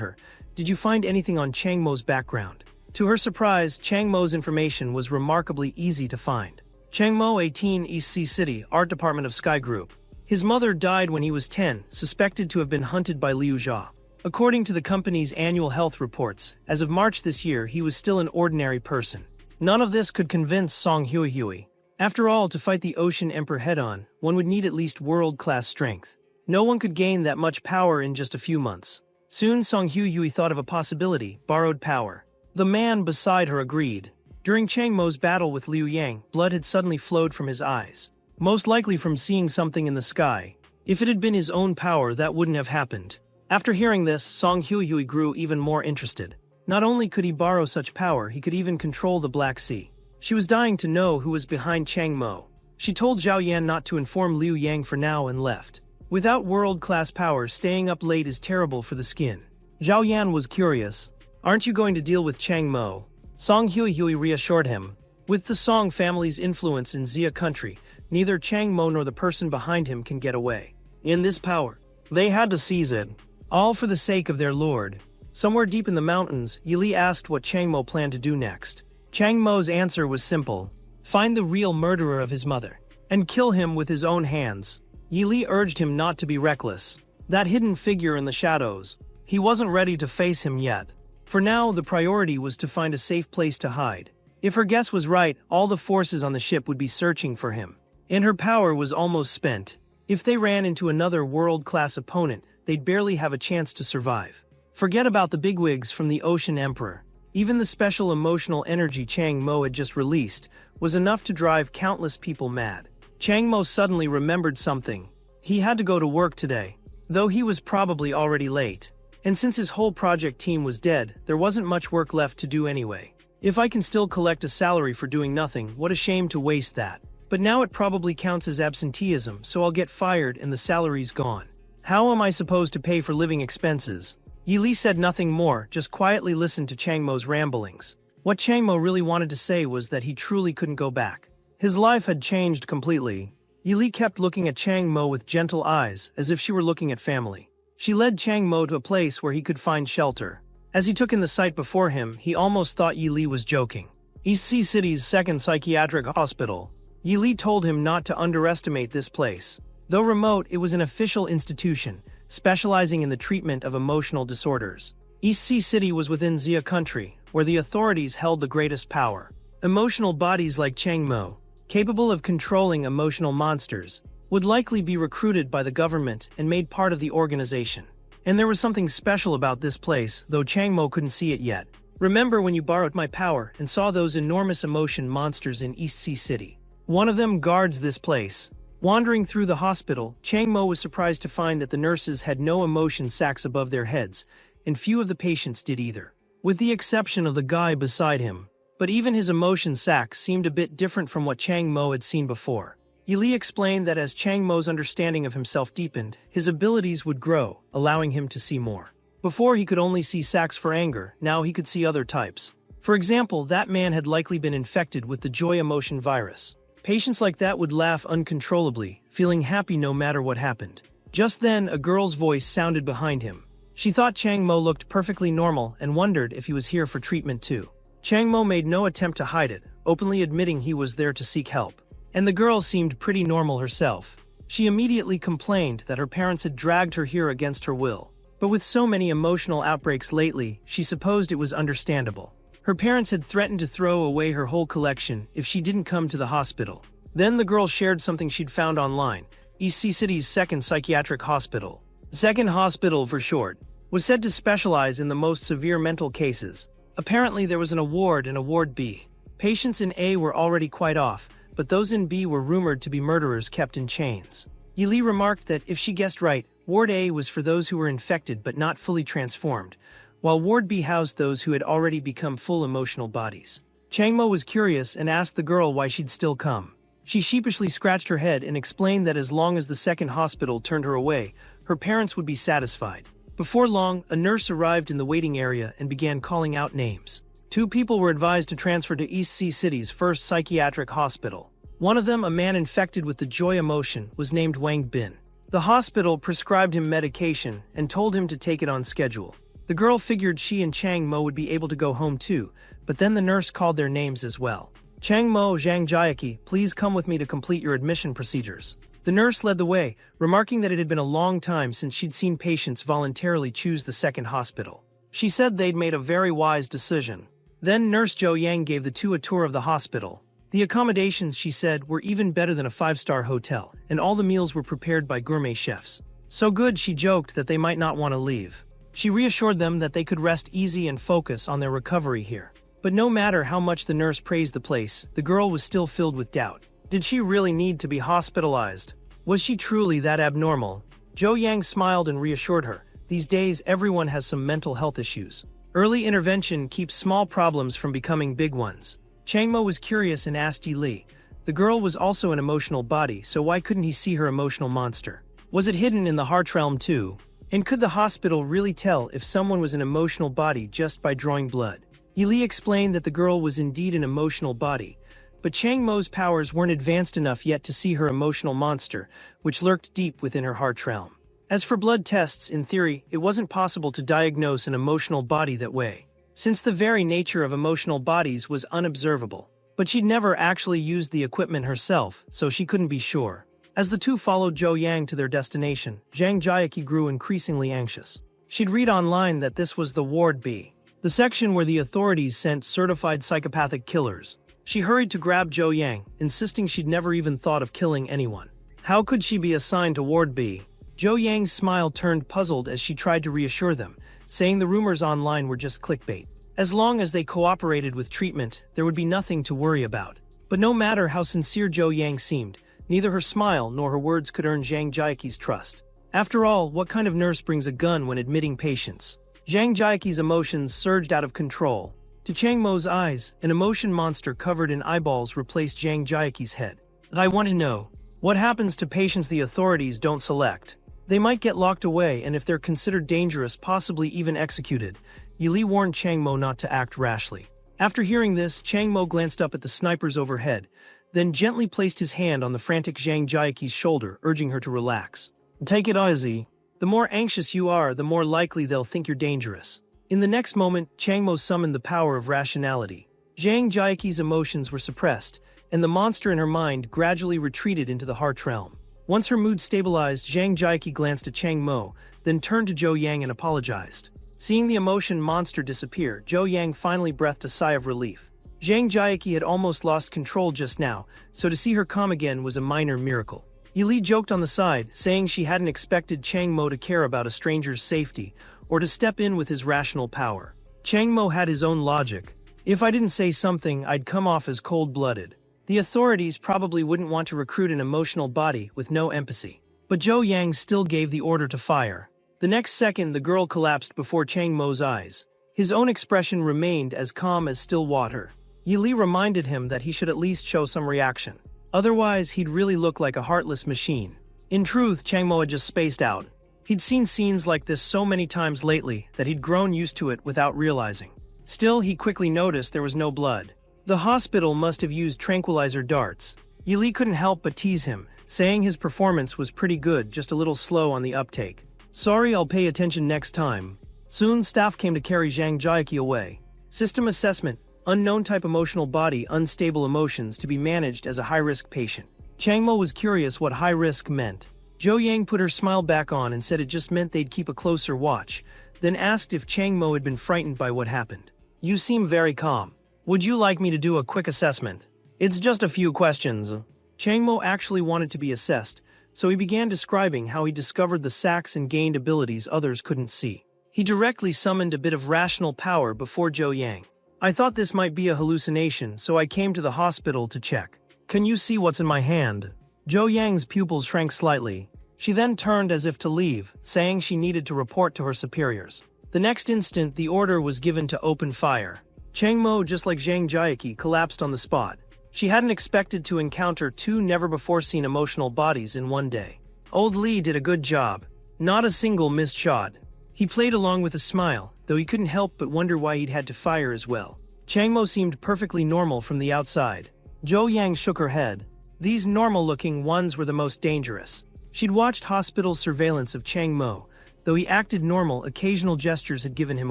her, "Did you find anything on Changmo's background?" To her surprise, Changmo's information was remarkably easy to find. Changmo, 18, East Sea City, Art Department of Sky Group. His mother died when he was 10, suspected to have been hunted by Liu Jia. According to the company's annual health reports, as of March this year, he was still an ordinary person. None of this could convince Song Hui. After all, to fight the Ocean Emperor head-on, one would need at least world-class strength. No one could gain that much power in just a few months. Soon, Song Hui thought of a possibility: borrowed power. The man beside her agreed. During Changmo's battle with Liu Yang, blood had suddenly flowed from his eyes. Most likely from seeing something in the sky. If it had been his own power, that wouldn't have happened. After hearing this, Song Hui grew even more interested. Not only could he borrow such power, he could even control the Black Sea. She was dying to know who was behind Changmo. She told Zhao Yan not to inform Liu Yang for now and left. Without world-class power, staying up late is terrible for the skin. Zhao Yan was curious. "Aren't you going to deal with Changmo?" Song Hui reassured him. With the Song family's influence in Xia country, neither Changmo nor the person behind him can get away. In this power, they had to seize it. All for the sake of their lord. Somewhere deep in the mountains, Yi Li asked what Changmo planned to do next. Changmo's answer was simple. Find the real murderer of his mother. And kill him with his own hands. Yi Li urged him not to be reckless. That hidden figure in the shadows. He wasn't ready to face him yet. For now, the priority was to find a safe place to hide. If her guess was right, all the forces on the ship would be searching for him. And her power was almost spent. If they ran into another world-class opponent, they'd barely have a chance to survive. Forget about the bigwigs from the Ocean Emperor. Even the special emotional energy Chang Mo had just released was enough to drive countless people mad. Chang Mo suddenly remembered something. He had to go to work today, though he was probably already late. And since his whole project team was dead, there wasn't much work left to do anyway. If I can still collect a salary for doing nothing, what a shame to waste that. But now it probably counts as absenteeism, so I'll get fired and the salary's gone. How am I supposed to pay for living expenses? Yi Li said nothing more, just quietly listened to Chang Mo's ramblings. What Chang Mo really wanted to say was that he truly couldn't go back. His life had changed completely. Yi Li kept looking at Chang Mo with gentle eyes, as if she were looking at family. She led Chang Mo to a place where he could find shelter. As he took in the sight before him, he almost thought Yi Li was joking. East Sea City's second psychiatric hospital. Yi Li told him not to underestimate this place. Though remote, it was an official institution, specializing in the treatment of emotional disorders. East Sea City was within Xia country, where the authorities held the greatest power. Emotional bodies like Chang Mo, capable of controlling emotional monsters, would likely be recruited by the government and made part of the organization. And there was something special about this place, though Chang Mo couldn't see it yet. Remember when you borrowed my power and saw those enormous emotion monsters in East Sea City? One of them guards this place. Wandering through the hospital, Chang Mo was surprised to find that the nurses had no emotion sacs above their heads, and few of the patients did either, with the exception of the guy beside him. But even his emotion sac seemed a bit different from what Chang Mo had seen before. Yi Li explained that as Chang Mo's understanding of himself deepened, his abilities would grow, allowing him to see more. Before he could only see sacs for anger, now he could see other types. For example, that man had likely been infected with the joy emotion virus. Patients like that would laugh uncontrollably, feeling happy no matter what happened. Just then, a girl's voice sounded behind him. She thought Chang Mo looked perfectly normal and wondered if he was here for treatment too. Chang Mo made no attempt to hide it, openly admitting he was there to seek help. And the girl seemed pretty normal herself. She immediately complained that her parents had dragged her here against her will. But with so many emotional outbreaks lately, she supposed it was understandable. Her parents had threatened to throw away her whole collection if she didn't come to the hospital. Then the girl shared something she'd found online. East Sea City's second psychiatric hospital, Second Hospital for short, was said to specialize in the most severe mental cases. Apparently there was an ward in Ward B. Patients in A were already quite off, but those in B were rumored to be murderers kept in chains. Yi Li remarked that if she guessed right, Ward A was for those who were infected but not fully transformed, while Ward B housed those who had already become full emotional bodies. Chang Mo was curious and asked the girl why she'd still come. She sheepishly scratched her head and explained that as long as the second hospital turned her away, her parents would be satisfied. Before long, a nurse arrived in the waiting area and began calling out names. 2 people were advised to transfer to East Sea City's first psychiatric hospital. One of them, a man infected with the joy emotion, was named Wang Bin. The hospital prescribed him medication and told him to take it on schedule. The girl figured she and Chang Mo would be able to go home too, but then the nurse called their names as well. Chang Mo, Zhang Jiaqi, please come with me to complete your admission procedures. The nurse led the way, remarking that it had been a long time since she'd seen patients voluntarily choose the second hospital. She said they'd made a very wise decision. Then Nurse Zhou Yang gave the 2 a tour of the hospital. The accommodations, she said, were even better than a 5-star hotel, and all the meals were prepared by gourmet chefs. So good, she joked, that they might not want to leave. She reassured them that they could rest easy and focus on their recovery here. But no matter how much the nurse praised the place, the girl was still filled with doubt. Did she really need to be hospitalized? Was she truly that abnormal? Zhou Yang smiled and reassured her. These days, everyone has some mental health issues. Early intervention keeps small problems from becoming big ones. Chang Mo was curious and asked Yi Li. The girl was also an emotional body, so why couldn't he see her emotional monster? Was it hidden in the heart realm too? And could the hospital really tell if someone was an emotional body just by drawing blood? Yi Li explained that the girl was indeed an emotional body, but Chang Mo's powers weren't advanced enough yet to see her emotional monster, which lurked deep within her heart realm. As for blood tests, in theory, it wasn't possible to diagnose an emotional body that way, since the very nature of emotional bodies was unobservable. But she'd never actually used the equipment herself, so she couldn't be sure. As the two followed Zhou Yang to their destination, Zhang Jiaqi grew increasingly anxious. She'd read online that this was the Ward B, the section where the authorities sent certified psychopathic killers. She hurried to grab Zhou Yang, insisting she'd never even thought of killing anyone. How could she be assigned to Ward B? Zhou Yang's smile turned puzzled as she tried to reassure them, saying the rumors online were just clickbait. As long as they cooperated with treatment, there would be nothing to worry about. But no matter how sincere Zhou Yang seemed, neither her smile nor her words could earn Zhang Jiaqi's trust. After all, what kind of nurse brings a gun when admitting patients? Zhang Jiaqi's emotions surged out of control. To Chang Mo's eyes, an emotion monster covered in eyeballs replaced Zhang Jiaqi's head. I want to know, what happens to patients the authorities don't select? They might get locked away, and if they're considered dangerous, possibly even executed. Yili warned Chang Mo not to act rashly. After hearing this, Chang Mo glanced up at the snipers overhead, then gently placed his hand on the frantic Zhang Jiaqi's shoulder, urging her to relax. Take it easy. The more anxious you are, the more likely they'll think you're dangerous. In the next moment, Chang Mo summoned the power of rationality. Zhang Jiaqi's emotions were suppressed, and the monster in her mind gradually retreated into the heart realm. Once her mood stabilized, Zhang Jiaqi glanced at Chang Mo, then turned to Zhou Yang and apologized. Seeing the emotion monster disappear, Zhou Yang finally breathed a sigh of relief. Zhang Jiaqi had almost lost control just now, so to see her calm again was a minor miracle. Yili joked on the side, saying she hadn't expected Chang Mo to care about a stranger's safety, or to step in with his rational power. Chang Mo had his own logic. If I didn't say something, I'd come off as cold-blooded. The authorities probably wouldn't want to recruit an emotional body with no empathy. But Zhou Yang still gave the order to fire. The next second, the girl collapsed before Chang Mo's eyes. His own expression remained as calm as still water. Yili reminded him that he should at least show some reaction. Otherwise, he'd really look like a heartless machine. In truth, Chang Mo had just spaced out. He'd seen scenes like this so many times lately that he'd grown used to it without realizing. Still, he quickly noticed there was no blood. The hospital must have used tranquilizer darts. Yili couldn't help but tease him, saying his performance was pretty good, just a little slow on the uptake. Sorry, I'll pay attention next time. Soon, staff came to carry Zhang Jiaqi away. System assessment, unknown type emotional body, unstable emotions to be managed as a high-risk patient. Chang Mo was curious what high-risk meant. Zhou Yang put her smile back on and said it just meant they'd keep a closer watch, then asked if Chang Mo had been frightened by what happened. You seem very calm. Would you like me to do a quick assessment? It's just a few questions. Chang Mo actually wanted to be assessed, so he began describing how he discovered the sacks and gained abilities others couldn't see. He directly summoned a bit of rational power before Zhou Yang. I thought this might be a hallucination, so I came to the hospital to check. Can you see what's in my hand? Zhou Yang's pupils shrank slightly. She then turned as if to leave, saying she needed to report to her superiors. The next instant, the order was given to open fire. Chang Mo, just like Zhang Jiaqi, collapsed on the spot. She hadn't expected to encounter two never-before-seen emotional bodies in one day. Old Lee did a good job. Not a single missed shot. He played along with a smile, though he couldn't help but wonder why he'd had to fire as well. Chang Mo seemed perfectly normal from the outside. Zhou Yang shook her head. These normal-looking ones were the most dangerous. She'd watched hospital surveillance of Chang Mo. Though he acted normal, occasional gestures had given him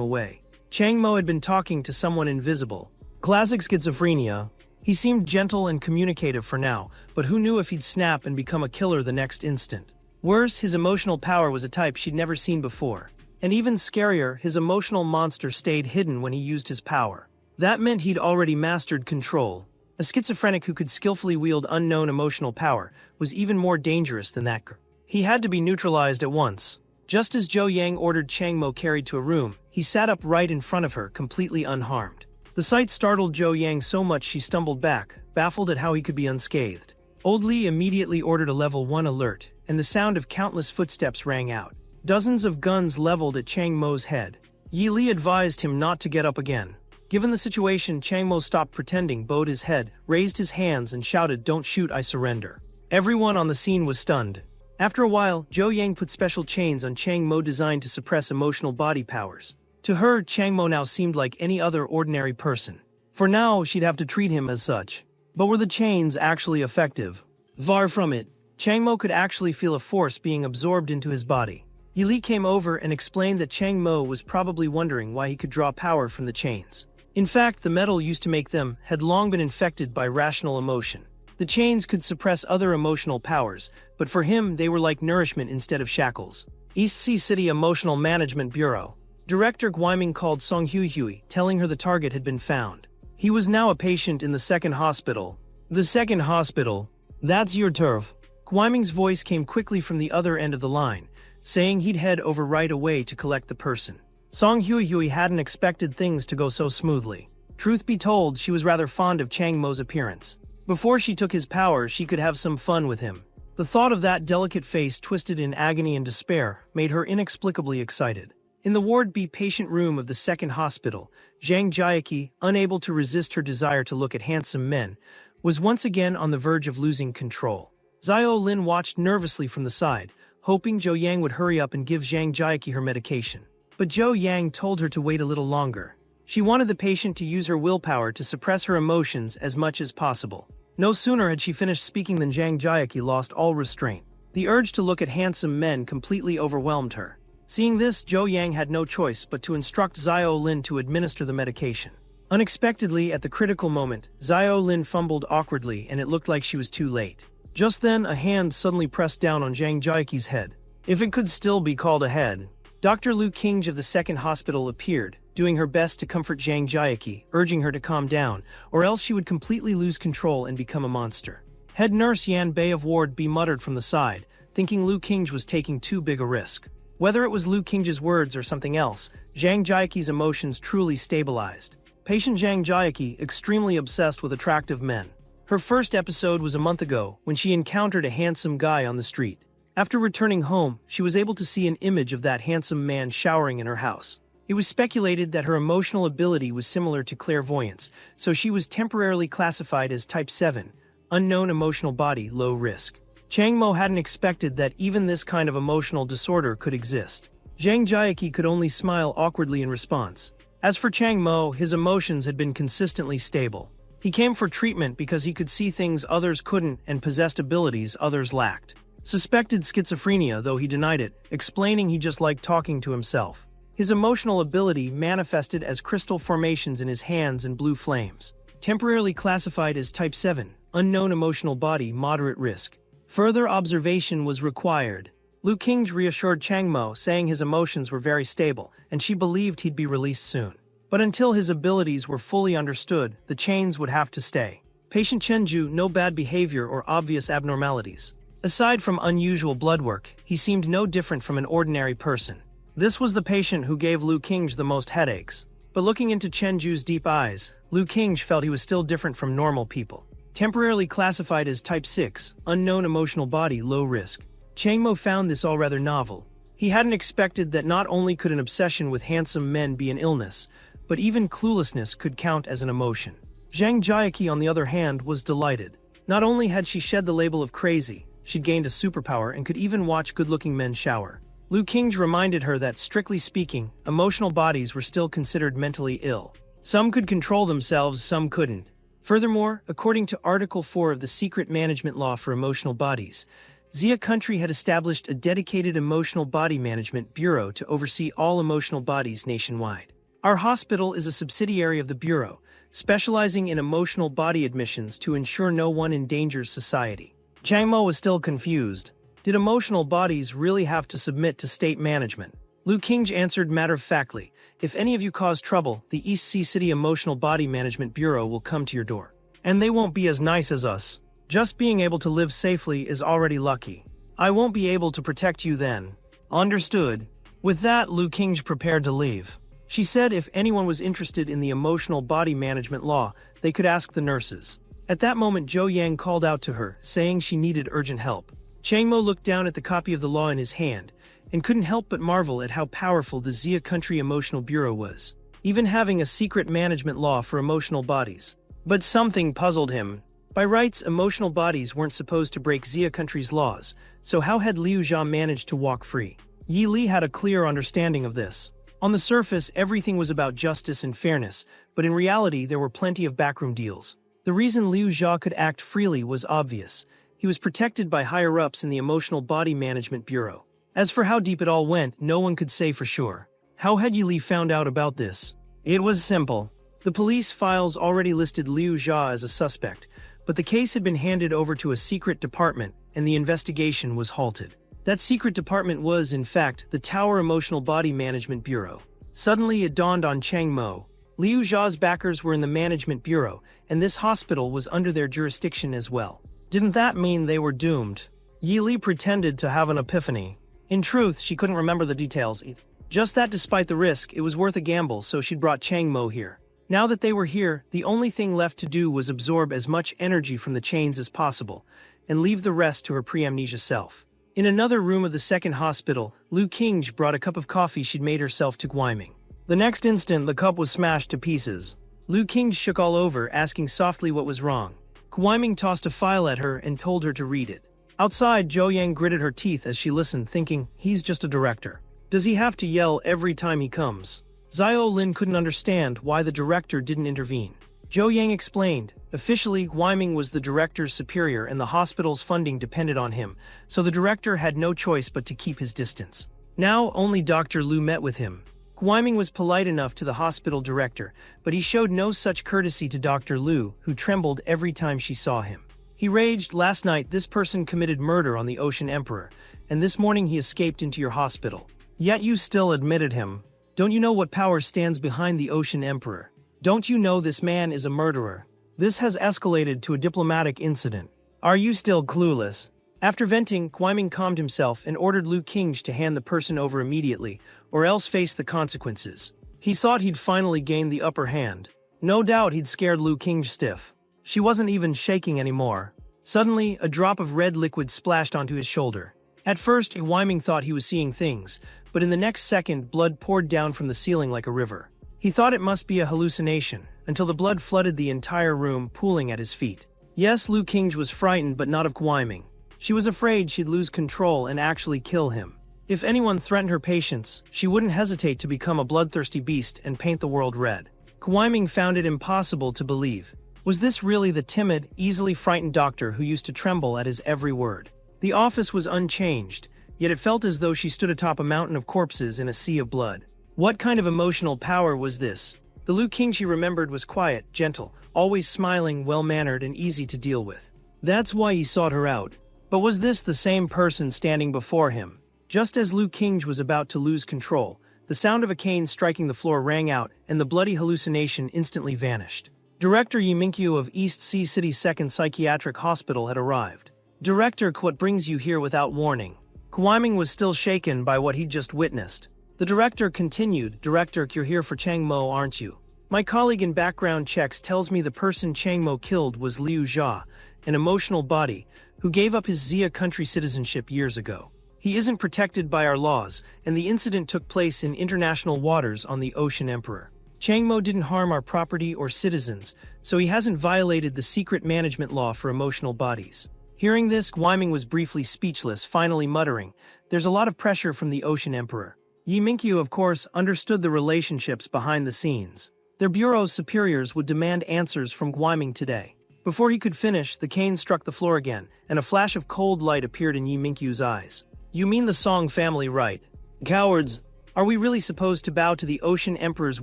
away. Chang Mo had been talking to someone invisible. Classic schizophrenia. He seemed gentle and communicative for now, but who knew if he'd snap and become a killer the next instant. Worse, his emotional power was a type she'd never seen before. And even scarier, his emotional monster stayed hidden when he used his power. That meant he'd already mastered control. A schizophrenic who could skillfully wield unknown emotional power was even more dangerous than that. He had to be neutralized at once. Just as Zhou Yang ordered Chang Mo carried to a room, he sat up right in front of her, completely unharmed. The sight startled Zhou Yang so much she stumbled back, baffled at how he could be unscathed. Old Lee immediately ordered a level 1 alert, and the sound of countless footsteps rang out. Dozens of guns leveled at Chang Mo's head. Yi Li advised him not to get up again. Given the situation, Chang Mo stopped pretending, bowed his head, raised his hands, and shouted, "Don't shoot, I surrender." Everyone on the scene was stunned. After a while, Zhou Yang put special chains on Chang Mo designed to suppress emotional body powers. To her, Chang Mo now seemed like any other ordinary person. For now, she'd have to treat him as such. But were the chains actually effective? Far from it. Chang Mo could actually feel a force being absorbed into his body. Yi Li came over and explained that Chang Mo was probably wondering why he could draw power from the chains. In fact, the metal used to make them had long been infected by rational emotion. The chains could suppress other emotional powers, but for him they were like nourishment instead of shackles. East Sea City Emotional Management Bureau. Director Gwyming called Song Hui, telling her the target had been found. He was now a patient in the second hospital. The second hospital? That's your turf. Gwyming's voice came quickly from the other end of the line, saying he'd head over right away to collect the person. Song Hui hadn't expected things to go so smoothly. Truth be told, she was rather fond of Chang Mo's appearance. Before she took his power, she could have some fun with him. The thought of that delicate face twisted in agony and despair made her inexplicably excited. In the Ward B patient room of the second hospital, Zhang Jiaqi, unable to resist her desire to look at handsome men, was once again on the verge of losing control. Xiao Lin watched nervously from the side, hoping Zhou Yang would hurry up and give Zhang Jiaqi her medication. But Zhou Yang told her to wait a little longer. She wanted the patient to use her willpower to suppress her emotions as much as possible. No sooner had she finished speaking than Zhang Jiaqi lost all restraint. The urge to look at handsome men completely overwhelmed her. Seeing this, Zhou Yang had no choice but to instruct Xiao Lin to administer the medication. Unexpectedly, at the critical moment, Xiao Lin fumbled awkwardly and it looked like she was too late. Just then, a hand suddenly pressed down on Zhang Jiaqi's head. If it could still be called a head. Dr. Liu Qingge of the second hospital appeared, doing her best to comfort Zhang Jiaqi, urging her to calm down, or else she would completely lose control and become a monster. Head nurse Yan Bei of Ward B muttered from the side, thinking Liu Qingge was taking too big a risk. Whether it was Liu Qingge's words or something else, Zhang Jiaqi's emotions truly stabilized. Patient Zhang Jiaqi, extremely obsessed with attractive men. Her first episode was a month ago, when she encountered a handsome guy on the street. After returning home, she was able to see an image of that handsome man showering in her house. It was speculated that her emotional ability was similar to clairvoyance, so she was temporarily classified as Type 7, unknown emotional body, low risk. Chang Mo hadn't expected that even this kind of emotional disorder could exist. Zhang Jiaqi could only smile awkwardly in response. As for Chang Mo, his emotions had been consistently stable. He came for treatment because he could see things others couldn't and possessed abilities others lacked. Suspected schizophrenia, though he denied it, explaining he just liked talking to himself. His emotional ability manifested as crystal formations in his hands and blue flames. Temporarily classified as Type 7, unknown emotional body, moderate risk. Further observation was required. Liu Qingge reassured Chang Mo, saying his emotions were very stable, and she believed he'd be released soon. But until his abilities were fully understood, the chains would have to stay. Patient Chenju, no bad behavior or obvious abnormalities. Aside from unusual blood work, he seemed no different from an ordinary person. This was the patient who gave Liu Qingge the most headaches. But looking into Chenju's deep eyes, Liu Qingge felt he was still different from normal people. Temporarily classified as Type 6, unknown emotional body, low risk. Chang Mo found this all rather novel. He hadn't expected that not only could an obsession with handsome men be an illness, but even cluelessness could count as an emotion. Zhang Jiaqi, on the other hand, was delighted. Not only had she shed the label of crazy, she'd gained a superpower and could even watch good-looking men shower. Liu Qingge reminded her that, strictly speaking, emotional bodies were still considered mentally ill. Some could control themselves, some couldn't. Furthermore, according to Article 4 of the Secret Management Law for Emotional Bodies, Xia country had established a dedicated Emotional Body Management Bureau to oversee all emotional bodies nationwide. Our hospital is a subsidiary of the Bureau, specializing in emotional body admissions to ensure no one endangers society. Chang Mo was still confused. Did emotional bodies really have to submit to state management? Liu Qingge answered matter-of-factly, if any of you cause trouble, the East Sea City Emotional Body Management Bureau will come to your door. And they won't be as nice as us. Just being able to live safely is already lucky. I won't be able to protect you then. Understood. With that, Liu Qingge prepared to leave. She said if anyone was interested in the emotional body management law, they could ask the nurses. At that moment, Zhou Yang called out to her, saying she needed urgent help. Chang Mo looked down at the copy of the law in his hand, and couldn't help but marvel at how powerful the Xia Country Emotional Bureau was, even having a secret management law for emotional bodies. But something puzzled him. By rights, emotional bodies weren't supposed to break Xia Country's laws, so how had Liu Jia managed to walk free? Yi Li had a clear understanding of this. On the surface, everything was about justice and fairness, but in reality there were plenty of backroom deals. The reason Liu Jia could act freely was obvious. He was protected by higher-ups in the Emotional Body Management Bureau. As for how deep it all went, no one could say for sure. How had Yi Li found out about this? It was simple. The police files already listed Liu Jia as a suspect, but the case had been handed over to a secret department and the investigation was halted. That secret department was, in fact, the Tower Emotional Body Management Bureau. Suddenly, it dawned on Chang Mo. Liu Xiao's backers were in the management bureau, and this hospital was under their jurisdiction as well. Didn't that mean they were doomed? Yi Li pretended to have an epiphany. In truth, she couldn't remember the details either. Just that despite the risk, it was worth a gamble, so she'd brought Chang Mo here. Now that they were here, the only thing left to do was absorb as much energy from the chains as possible, and leave the rest to her pre-amnesia self. In another room of the second hospital, Lu Qingzhi brought a cup of coffee she'd made herself to Guiming. The next instant, the cup was smashed to pieces. Lu Qingzhi shook all over, asking softly what was wrong. Guiming tossed a file at her and told her to read it. Outside, Zhou Yang gritted her teeth as she listened, thinking, he's just a director. Does he have to yell every time he comes? Xiao Lin couldn't understand why the director didn't intervene. Zhou Yang explained, officially, Guiming was the director's superior and the hospital's funding depended on him, so the director had no choice but to keep his distance. Now, only Dr. Lu met with him. Guiming was polite enough to the hospital director, but he showed no such courtesy to Dr. Lu, who trembled every time she saw him. He raged, last night this person committed murder on the Ocean Emperor, and this morning he escaped into your hospital. Yet you still admitted him. Don't you know what power stands behind the Ocean Emperor? Don't you know this man is a murderer? This has escalated to a diplomatic incident. Are you still clueless? After venting, Guiming calmed himself and ordered Lu Qingzhi to hand the person over immediately, or else face the consequences. He thought he'd finally gained the upper hand. No doubt he'd scared Lu Qingzhi stiff. She wasn't even shaking anymore. Suddenly, a drop of red liquid splashed onto his shoulder. At first, Guiming thought he was seeing things, but in the next second, blood poured down from the ceiling like a river. He thought it must be a hallucination, until the blood flooded the entire room, pooling at his feet. Yes, Lu Qingzhi was frightened, but not of Guiming. She was afraid she'd lose control and actually kill him. If anyone threatened her patience, she wouldn't hesitate to become a bloodthirsty beast and paint the world red. Guiming found it impossible to believe. Was this really the timid, easily frightened doctor who used to tremble at his every word? The office was unchanged, yet it felt as though she stood atop a mountain of corpses in a sea of blood. What kind of emotional power was this? The Lu Qingzhi she remembered was quiet, gentle, always smiling, well-mannered, and easy to deal with. That's why he sought her out. But was this the same person standing before him? Just as Lu Qingzhi was about to lose control, the sound of a cane striking the floor rang out, and the bloody hallucination instantly vanished. Director Yi Mingqiu of East Sea City's second psychiatric hospital had arrived. Director, what brings you here without warning? Guiming was still shaken by what he'd just witnessed. The director continued, Director, you're here for Chang Mo, aren't you? My colleague in background checks tells me the person Chang Mo killed was Liu Xia, an emotional body, who gave up his Xia country citizenship years ago. He isn't protected by our laws, and the incident took place in international waters on the Ocean Emperor. Chang Mo didn't harm our property or citizens, so he hasn't violated the secret management law for emotional bodies. Hearing this, Guiming was briefly speechless, finally muttering, there's a lot of pressure from the Ocean Emperor. Yi Mingqiu, of course, understood the relationships behind the scenes. Their bureau's superiors would demand answers from Guiming today. Before he could finish, the cane struck the floor again, and a flash of cold light appeared in Yi Mingqiu's eyes. You mean the Song family, right? Cowards! Are we really supposed to bow to the Ocean Emperor's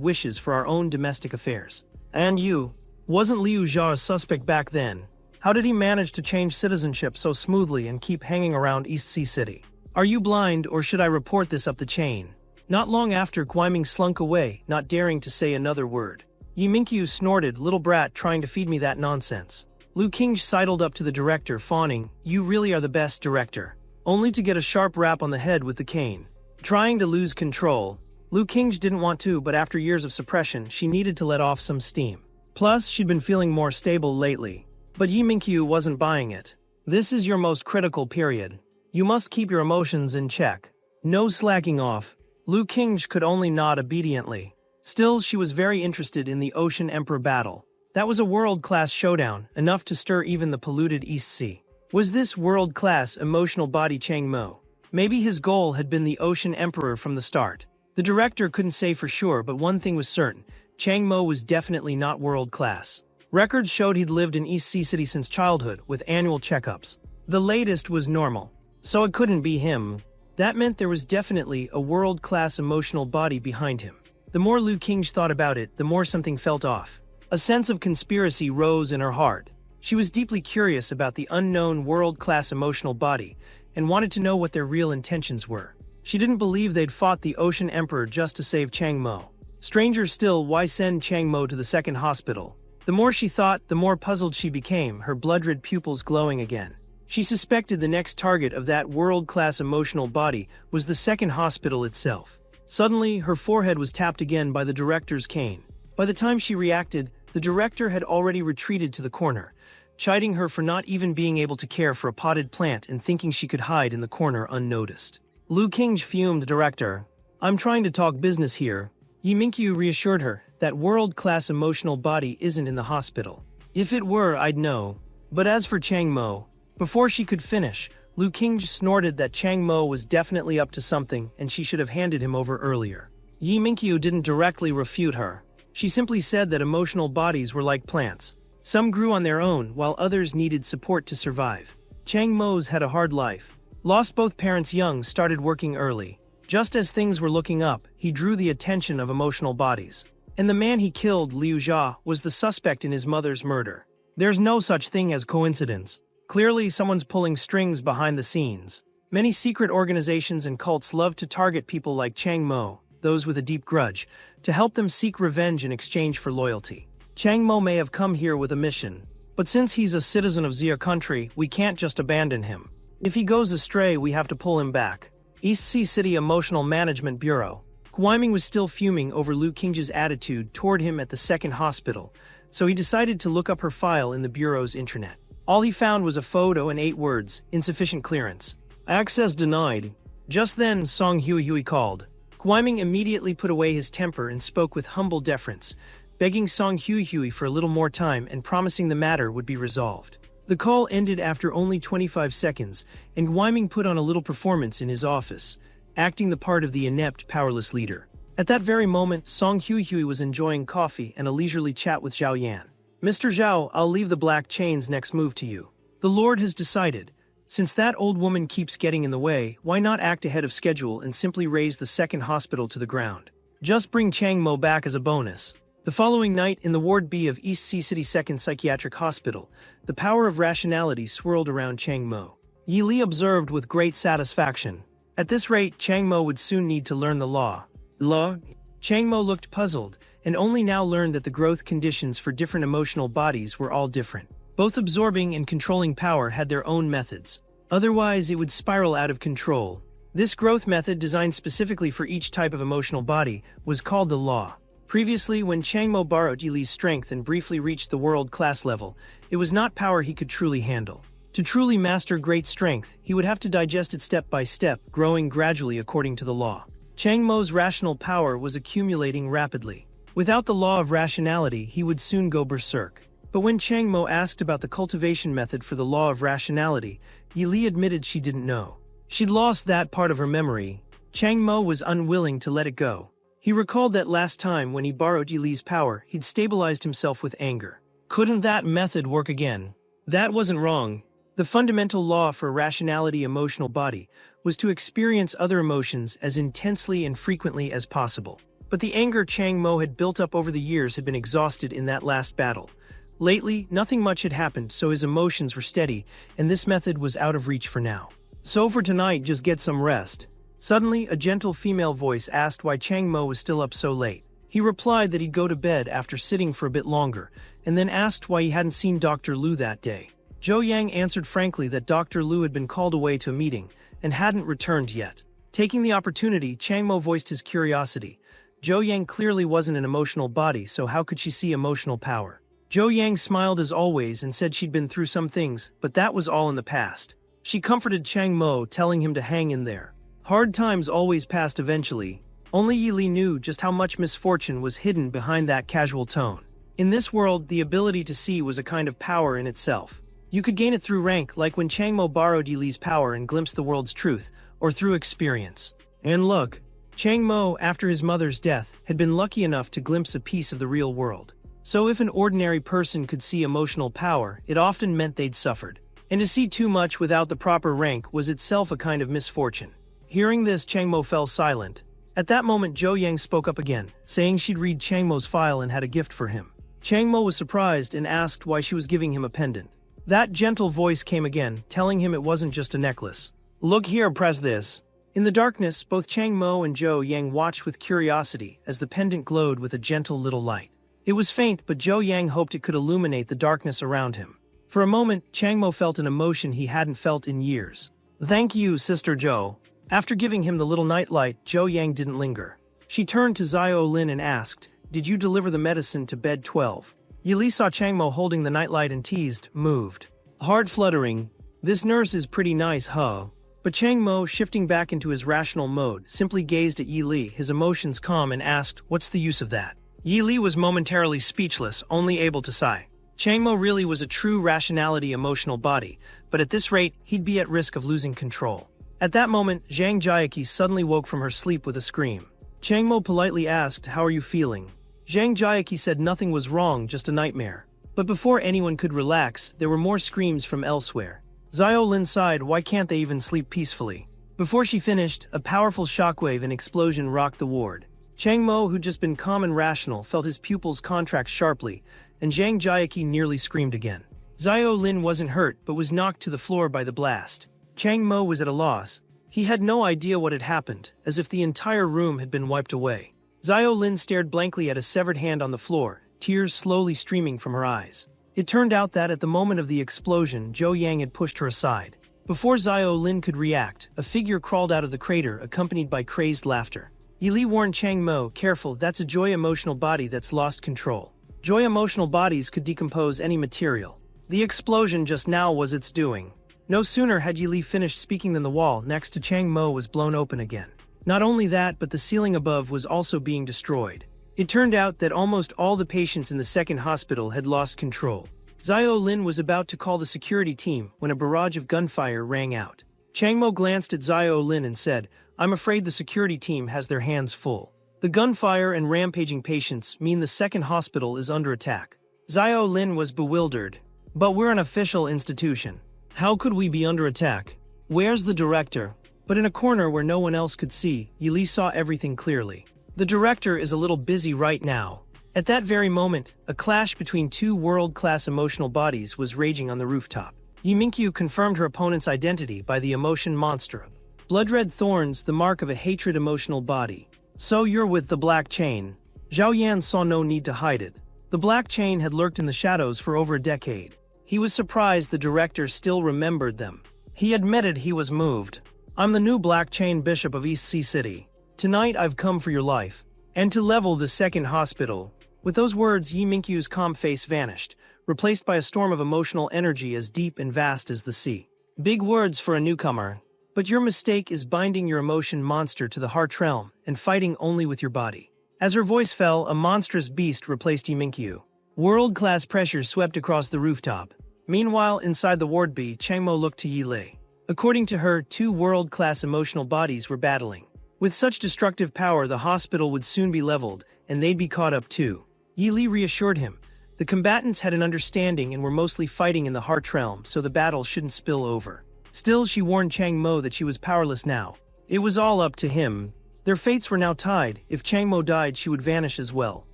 wishes for our own domestic affairs? And you? Wasn't Liu Xia a suspect back then? How did he manage to change citizenship so smoothly and keep hanging around East Sea City? Are you blind, or should I report this up the chain? Not long after, Guiming slunk away, not daring to say another word. Yi Mingqiu snorted, little brat trying to feed me that nonsense. Lu Qingzhi sidled up to the director, fawning, you really are the best director. Only to get a sharp rap on the head with the cane. Trying to lose control. Lu Qingzhi didn't want to, but after years of suppression, she needed to let off some steam. Plus, she'd been feeling more stable lately. But Yi Mingqiu wasn't buying it. This is your most critical period. You must keep your emotions in check. No slacking off. Lu Qingzhi could only nod obediently. Still, she was very interested in the Ocean Emperor battle. That was a world-class showdown, enough to stir even the polluted East Sea. Was this world-class emotional body Chang Mo? Maybe his goal had been the Ocean Emperor from the start. The director couldn't say for sure, but one thing was certain. Chang Mo was definitely not world-class. Records showed he'd lived in East Sea City since childhood, with annual checkups. The latest was normal. So it couldn't be him. That meant there was definitely a world-class emotional body behind him. The more Lu Qingzhi thought about it, the more something felt off. A sense of conspiracy rose in her heart. She was deeply curious about the unknown world-class emotional body and wanted to know what their real intentions were. She didn't believe they'd fought the Ocean Emperor just to save Chang Mo. Stranger still, why send Chang Mo to the second hospital? The more she thought, the more puzzled she became, her blood-red pupils glowing again. She suspected the next target of that world-class emotional body was the second hospital itself. Suddenly, her forehead was tapped again by the director's cane. By the time she reacted, the director had already retreated to the corner, chiding her for not even being able to care for a potted plant and thinking she could hide in the corner unnoticed. Lu Qingji fumed. Director, I'm trying to talk business here. Yi Mingqiu reassured her that world-class emotional body isn't in the hospital. If it were, I'd know. But as for Chang Mo, before she could finish, Lu Qingji snorted that Chang Mo was definitely up to something and she should have handed him over earlier. Yi Mingqiu didn't directly refute her. She simply said that emotional bodies were like plants. Some grew on their own while others needed support to survive. Chang Mo's had a hard life. Lost both parents young, started working early. Just as things were looking up, he drew the attention of emotional bodies. And the man he killed, Liu Jia, was the suspect in his mother's murder. There's no such thing as coincidence. Clearly, someone's pulling strings behind the scenes. Many secret organizations and cults love to target people like Chang Mo, those with a deep grudge, to help them seek revenge in exchange for loyalty. Chang Mo may have come here with a mission, but since he's a citizen of Xia country, we can't just abandon him. If he goes astray, we have to pull him back. East Sea City Emotional Management Bureau. Guiming was still fuming over Lu Qingji's attitude toward him at the second hospital, so he decided to look up her file in the bureau's intranet. All he found was a photo and 8 words, insufficient clearance. Access denied. Just then, Song Hui called. Guiming immediately put away his temper and spoke with humble deference, begging Song Hui for a little more time and promising the matter would be resolved. The call ended after only 25 seconds, and Guiming put on a little performance in his office, acting the part of the inept, powerless leader. At that very moment, Song Hui was enjoying coffee and a leisurely chat with Zhao Yan. Mr. Zhao, I'll leave the black chain's next move to you. The Lord has decided. Since that old woman keeps getting in the way, why not act ahead of schedule and simply raise the second hospital to the ground? Just bring Chang Mo back as a bonus. The following night, in the Ward B of East Sea City Second Psychiatric Hospital, the power of rationality swirled around Chang Mo. Yi Li observed with great satisfaction. At this rate, Chang Mo would soon need to learn the law. Law? Chang Mo looked puzzled, and only now learned that the growth conditions for different emotional bodies were all different. Both absorbing and controlling power had their own methods. Otherwise, it would spiral out of control. This growth method, designed specifically for each type of emotional body, was called the law. Previously, when Chang Mo borrowed Yi Li's strength and briefly reached the world-class level, it was not power he could truly handle. To truly master great strength, he would have to digest it step by step, growing gradually according to the law. Chang Mo's rational power was accumulating rapidly. Without the law of rationality, he would soon go berserk. But when Chang Mo asked about the cultivation method for the law of rationality, Yi Li admitted she didn't know. She'd lost that part of her memory. Chang Mo was unwilling to let it go. He recalled that last time when he borrowed Yi Li's power, he'd stabilized himself with anger. Couldn't that method work again? That wasn't wrong. The fundamental law for a rationality emotional body was to experience other emotions as intensely and frequently as possible. But the anger Chang Mo had built up over the years had been exhausted in that last battle. Lately, nothing much had happened, so his emotions were steady, and this method was out of reach for now. So for tonight, just get some rest. Suddenly, a gentle female voice asked why Chang Mo was still up so late. He replied that he'd go to bed after sitting for a bit longer, and then asked why he hadn't seen Dr. Lu that day. Zhou Yang answered frankly that Dr. Lu had been called away to a meeting and hadn't returned yet. Taking the opportunity, Chang Mo voiced his curiosity. Zhou Yang clearly wasn't an emotional body, so how could she see emotional power? Zhou Yang smiled as always and said she'd been through some things, but that was all in the past. She comforted Chang Mo, telling him to hang in there. Hard times always passed eventually. Only Yi Li knew just how much misfortune was hidden behind that casual tone. In this world, the ability to see was a kind of power in itself. You could gain it through rank, like when Chang Mo borrowed Yi Li's power and glimpsed the world's truth, or through experience. And luck. Chang Mo, after his mother's death, had been lucky enough to glimpse a piece of the real world. So if an ordinary person could see emotional power, it often meant they'd suffered. And to see too much without the proper rank was itself a kind of misfortune. Hearing this, Chang Mo fell silent. At that moment, Zhou Yang spoke up again, saying she'd read Chang Mo's file and had a gift for him. Chang Mo was surprised and asked why she was giving him a pendant. That gentle voice came again, telling him it wasn't just a necklace. "Look here, press this." In the darkness, both Chang Mo and Zhou Yang watched with curiosity as the pendant glowed with a gentle little light. It was faint, but Zhou Yang hoped it could illuminate the darkness around him. For a moment, Chang Mo felt an emotion he hadn't felt in years. "Thank you, Sister Zhou." After giving him the little nightlight, Zhou Yang didn't linger. She turned to Xiao Lin and asked, "Did you deliver the medicine to bed 12? Yi Li saw Chang Mo holding the nightlight and teased, moved. Heart fluttering. "This nurse is pretty nice, huh?" But Chang Mo, shifting back into his rational mode, simply gazed at Yi Li, his emotions calm, and asked, "What's the use of that?" Yi Li was momentarily speechless, only able to sigh. Chang Mo really was a true rationality emotional body, but at this rate, he'd be at risk of losing control. At that moment, Zhang Jiaqi suddenly woke from her sleep with a scream. Chang Mo politely asked, "How are you feeling?" Zhang Jiaqi said nothing was wrong, just a nightmare. But before anyone could relax, there were more screams from elsewhere. Xiao Lin sighed, "Why can't they even sleep peacefully?" Before she finished, a powerful shockwave and explosion rocked the ward. Chang Mo, who'd just been calm and rational, felt his pupils contract sharply, and Zhang Jiaqi nearly screamed again. Xiao Lin wasn't hurt, but was knocked to the floor by the blast. Chang Mo was at a loss. He had no idea what had happened, as if the entire room had been wiped away. Xiao Lin stared blankly at a severed hand on the floor, tears slowly streaming from her eyes. It turned out that at the moment of the explosion, Zhou Yang had pushed her aside. Before Xiao Lin could react, a figure crawled out of the crater, accompanied by crazed laughter. Yi Li warned Chang Mo, "Careful, that's a joy emotional body that's lost control." Joy emotional bodies could decompose any material. The explosion just now was its doing. No sooner had Yi Li finished speaking than the wall next to Chang Mo was blown open again. Not only that, but the ceiling above was also being destroyed. It turned out that almost all the patients in the second hospital had lost control. Xiao Lin was about to call the security team when a barrage of gunfire rang out. Chang Mo glanced at Xiao Lin and said, "I'm afraid the security team has their hands full. The gunfire and rampaging patients mean the second hospital is under attack." Xiao Lin was bewildered. "But we're an official institution. How could we be under attack? Where's the director?" But in a corner where no one else could see, Yi Li saw everything clearly. "The director is a little busy right now." At that very moment, a clash between two world-class emotional bodies was raging on the rooftop. Yi Mingqiu confirmed her opponent's identity by the emotion monster. Blood-red thorns, the mark of a hatred emotional body. "So you're with the Black Chain." Zhao Yan saw no need to hide it. The Black Chain had lurked in the shadows for over a decade. He was surprised the director still remembered them. He admitted he was moved. "I'm the new Black Chain Bishop of East Sea City. Tonight I've come for your life. And to level the second hospital." With those words, Yi Mingqiu's calm face vanished, replaced by a storm of emotional energy as deep and vast as the sea. "Big words for a newcomer. But your mistake is binding your emotion monster to the heart realm and fighting only with your body." As her voice fell, a monstrous beast replaced Yi Mingqiu. World-class pressure swept across the rooftop. Meanwhile, inside the ward B, Chang Mo looked to Yi Li. According to her, two world-class emotional bodies were battling. With such destructive power, the hospital would soon be leveled, and they'd be caught up too. Yi Li reassured him. The combatants had an understanding and were mostly fighting in the heart realm, so the battle shouldn't spill over. Still, she warned Chang Mo that she was powerless now. It was all up to him. Their fates were now tied. If Chang Mo died, she would vanish as well.